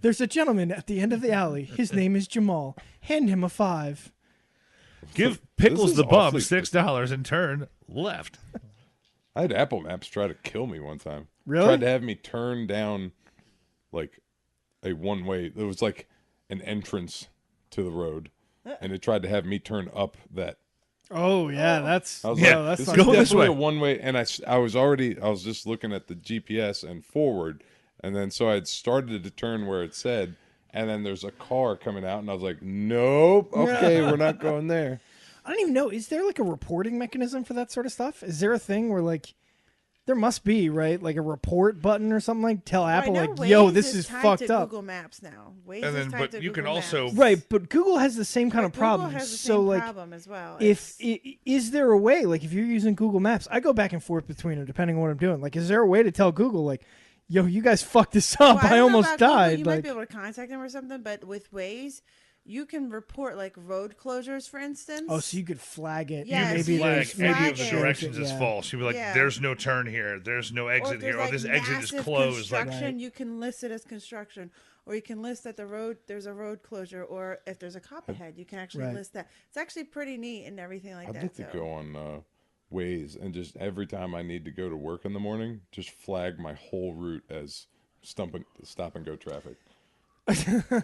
There's a gentleman at the end of the alley. His name is Jamal. Hand him a 5. Give Pickles is the bum awfully- $6 and turn left. I had Apple Maps try to kill me one time. Really? Tried to have me turn down like a one-way. It was like an entrance to the road, and it tried to have me turn up that. Oh yeah, that's I was Yeah, no, that's this not is go this definitely way. a one-way, and I was just looking at the GPS and forward, and then so I had started to turn where it said, and then there's a car coming out, and I was like, nope, okay, we're not going there. I don't even know. Is there like a reporting mechanism for that sort of stuff? Is there a thing where like there must be, right? Like a report button or something like tell Apple I know like, "Yo, Waze this is tied fucked to up." Google Maps now. Waze And is then, tied but to you can Google also- Maps. Right, but Google has the same kind of Google problems. has the So same like problem as well. if It's- is there a way like if you're using Google Maps, I go back and forth between them depending on what I'm doing. Like is there a way to tell Google like, "Yo, you guys fucked this Well, up. I I don't know almost about Google. died." You like might be able to contact them or something, but with Waze, you can report like road closures, for instance. oh, so you could flag it. Yeah, maybe so you Flag there's flag any of the it. directions Yeah. is false. You'd be like, Yeah. there's no turn here. There's no or exit if here. there's Or this like exit is massive closed. Like, construction, you can list it as construction, or you can list that there's a road closure, or if there's a cop ahead, you can actually Right. list that. It's actually pretty neat and everything like I'd that. like to so. go on Waze and just every time I need to go to work in the morning, just flag my whole route as stop and go traffic.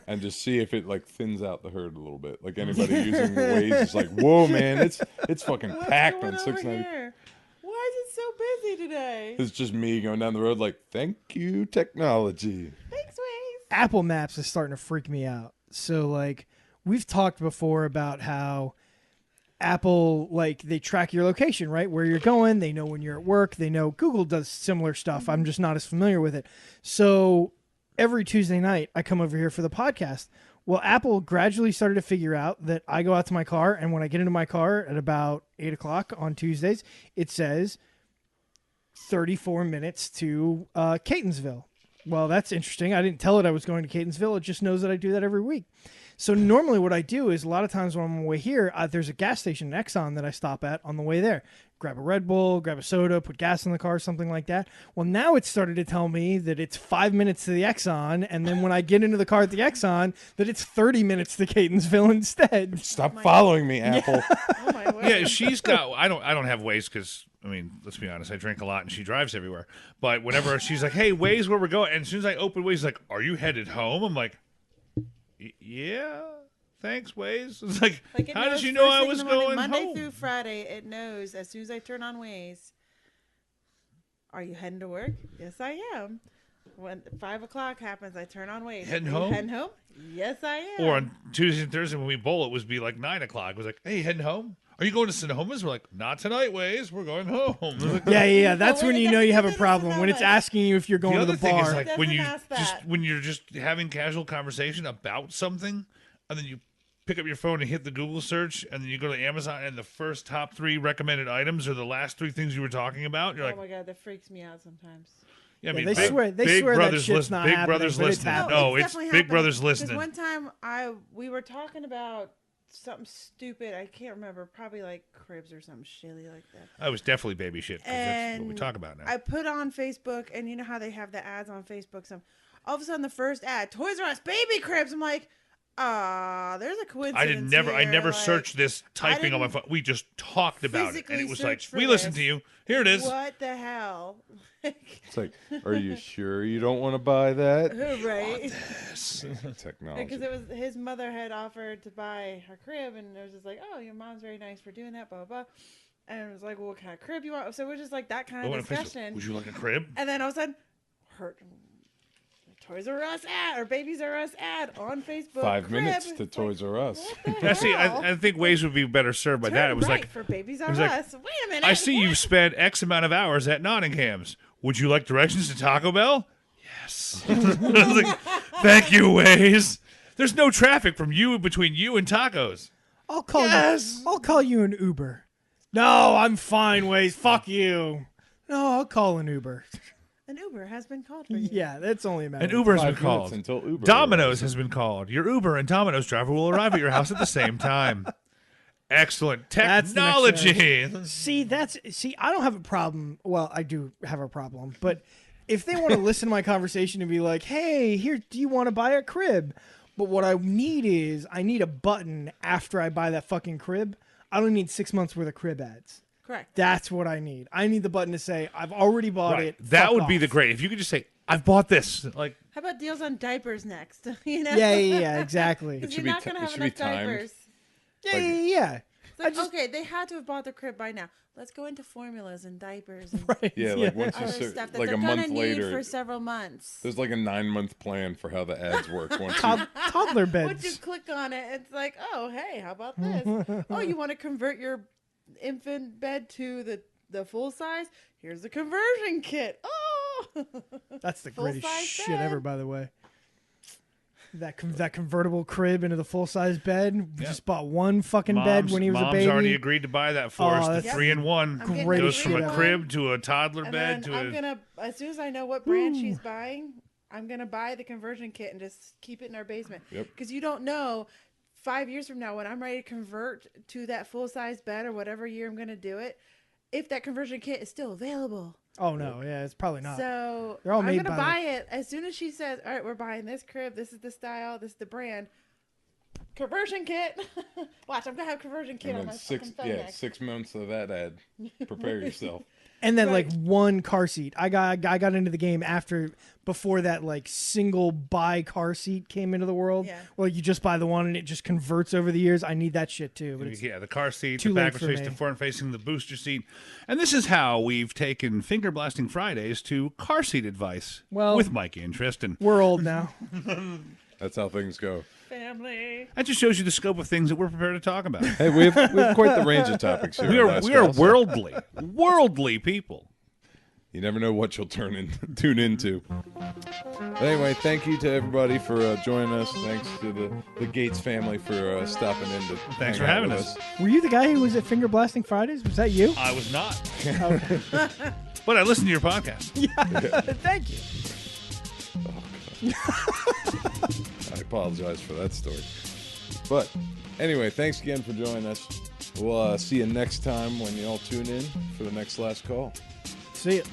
And just see if it like thins out the herd a little bit. Like anybody using the Waze is like, whoa, man, it's fucking What's packed going on over 690. here? Why is it so busy today? It's just me going down the road like, thank you, technology. Thanks, Waze. Apple Maps is starting to freak me out. So like we've talked before about how Apple like they track your location, right? Where you're going, they know when you're at work, they know Google does similar stuff. I'm just not as familiar with it. So every Tuesday night I come over here for the podcast. Well, Apple gradually started to figure out that I go out to my car, and when I get into my car at about 8:00 on Tuesdays, it says 34 minutes to Catonsville. Well, that's interesting. I didn't tell it I was going to Catonsville. It just knows that I do that every week. So normally what I do is a lot of times when I'm on the way here, there's a gas station, an Exxon, that I stop at on the way there. Grab a Red Bull, grab a soda, put gas in the car, something like that. Well, now it's started to tell me that it's 5 minutes to the Exxon, and then when I get into the car at the Exxon, that it's 30 minutes to Catonsville instead. Stop following me, Apple. Oh my word. yeah, she's got. I don't have Waze because I mean, let's be honest. I drink a lot and she drives everywhere. But whenever she's like, "Hey, Waze, where we're going," and as soon as I open Waze, she's like, "Are you headed home?" I'm like, "Yeah." Thanks, Waze. It's like, Like, it how did knows you know first I thing in was the morning, going Monday home? through Friday, it knows as soon as I turn on Waze. Are you heading to work? Yes, I am. When 5 o'clock happens, I turn on Waze. Heading Are you home? Heading home? Yes, I am. Or on Tuesday and Thursday when we bowl, it would be like 9 o'clock. It was like, "Hey, heading home? Are you going to Sonoma's?" We're like, "Not tonight, Waze. We're going home." It was like, Yeah. That's Well, when it you know you have a doesn't problem. know When it's that. asking you if you're going the to other the thing bar. is like when Doesn't you ask just that. when you're just having casual conversation about something, and then you pick up your phone and hit the Google search, and then you go to Amazon, and the first top 3 recommended items are the last 3 things you were talking about. You're Oh like, my God, that freaks me out sometimes. yeah, I Yeah, mean, they big, swear that Big Brother's shit's listen- not Big happening, Brother's but it's listening. happening. No, it's definitely Big happening. Brother's 'Cause listening. one time we were talking about something stupid. I can't remember. Probably like cribs or something shitty like that. I was definitely baby shit. 'Cause that's what we And talk about now. I put on Facebook, and you know how they have the ads on Facebook. All of a sudden, the first ad, Toys R Us baby cribs. I'm like, there's a coincidence. I never here. searched this typing on my didn't phone. We just talked about it, and physically it was like, search for we listened this. to you. Here it is. What the hell? It's like, are you sure you don't want to buy that? Right. Technology. Because it was his mother had offered to buy her crib, and it was just like, oh, your mom's very nice for doing that, blah blah blah. And it was like, well, what kind of crib you want? So it was just like that kind Oh, of and a Facebook, discussion. would you like a crib? And then all of a sudden, her Toys R Us ad or Babies R Us ad on Facebook. 5 crib. minutes to It's Toys R Us. What the Yeah, see, hell? I think Waze would be better served by that. It was Turn right like, for Babies R was like, Us. Wait a minute. I see you've spent X amount of hours at Nottingham's. Would you like directions to Taco Bell? Yes. I was like, thank you, Waze. There's no traffic between you and tacos. I'll call Yes. you. I'll call you an Uber. No, I'm fine, Waze. Fuck you. No, I'll call an Uber. An Uber has been called for you. Yeah, that's only a matter. An of Uber's been 5 minutes called. until Uber Domino's arrives. has been called. Your Uber and Domino's driver will arrive at your house at the same time. Excellent That's the next technology. See, I don't have a problem. Well, I do have a problem, but if they want to listen to my conversation and be like, "Hey, here, do you want to buy a crib?" But what I need a button after I buy that fucking crib. I don't need 6 months worth of crib ads. Correct. That's what I need. I need the button to say, "I've already bought Right. it." That Fuck would be off. the great. If you could just say, I've bought this. Like, How about deals on diapers next? You know? Yeah, exactly. Because should you're be not ti- going to it have should be enough timed. diapers. Yeah. It's like, okay, they had to have bought the crib by now. Let's go into formulas and diapers and Right. Yeah, like once you other start, stuff that like they're a gonna month need later, for several months. there's like a 9-month plan for how the ads work. Once you, Toddler Once you beds. click on it, it's like, oh, hey, how about this? Oh, you want to convert your infant bed to the full size? Here's the conversion kit. Oh, That's the Full-size greatest shit bed. ever, by the way. That convertible crib into the full size bed. We just bought one fucking bed when he was a baby. Mom's already agreed to buy that for Oh, us. The that's- 3-in-1 I'm getting Great goes shit from a ever. crib to a toddler and bed then to I'm a. gonna, as soon as I know what brand she's buying, I'm gonna buy the conversion kit and just keep it in our basement. Yep. Because you don't know, 5 years from now when I'm ready to convert to that full size bed or whatever year I'm gonna do it, if that conversion kit is still available. Oh no, yeah, it's probably not. So They're all I'm made gonna by, buy it as soon as she says, "All right, we're buying this crib. This is the style. This is the brand." Conversion kit. Watch, I'm gonna have conversion kit and on then my fucking phone next. 6 months of that ad. Prepare yourself. And then Right. like one car seat. I got into the game before that like single buy car seat came into the world. Yeah. Well, you just buy the one and it just converts over the years. I need that shit too. But it's Yeah, the car seat, too the late backwards for face, me. the front facing, the booster seat. And this is how we've taken Finger Blasting Fridays to car seat advice Well- with Mikey and Tristan. we're old now. That's how things go. Family. That just shows you the scope of things that we're prepared to talk about. Hey, we have quite the range of topics here. we on are Last we are Call, so worldly people. You never know what you'll tune into. But anyway, thank you to everybody for joining us. Thanks to the Gates family for stopping in to Thanks hang for out having with us. Were you the guy who was at Finger Blasting Fridays? Was that you? I was not, Okay. but I listened to your podcast. Thank you. I apologize for that story. But anyway, thanks again for joining us. We'll see you next time when you all tune in for the next Last Call. See it.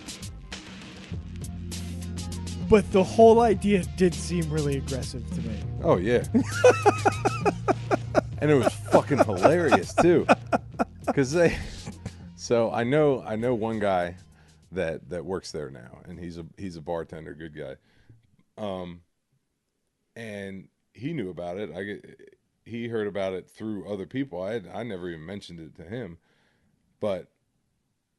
But the whole idea did seem really aggressive to me. Oh, yeah. And it was fucking hilarious, too. Because so I know one guy that works there now, and he's a bartender, good guy. And he knew about it. He heard about it through other people. I never even mentioned it to him. But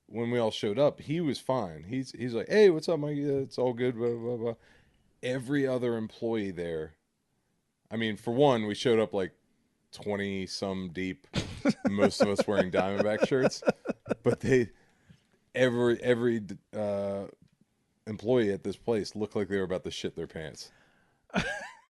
when we all showed up, he was fine. He's like, "Hey, what's up, Mikey? It's all good." Blah blah blah. Every other employee there, I mean, for one, we showed up like 20 some deep, most of us wearing Diamondback shirts, but every employee at this place looked like they were about to shit their pants.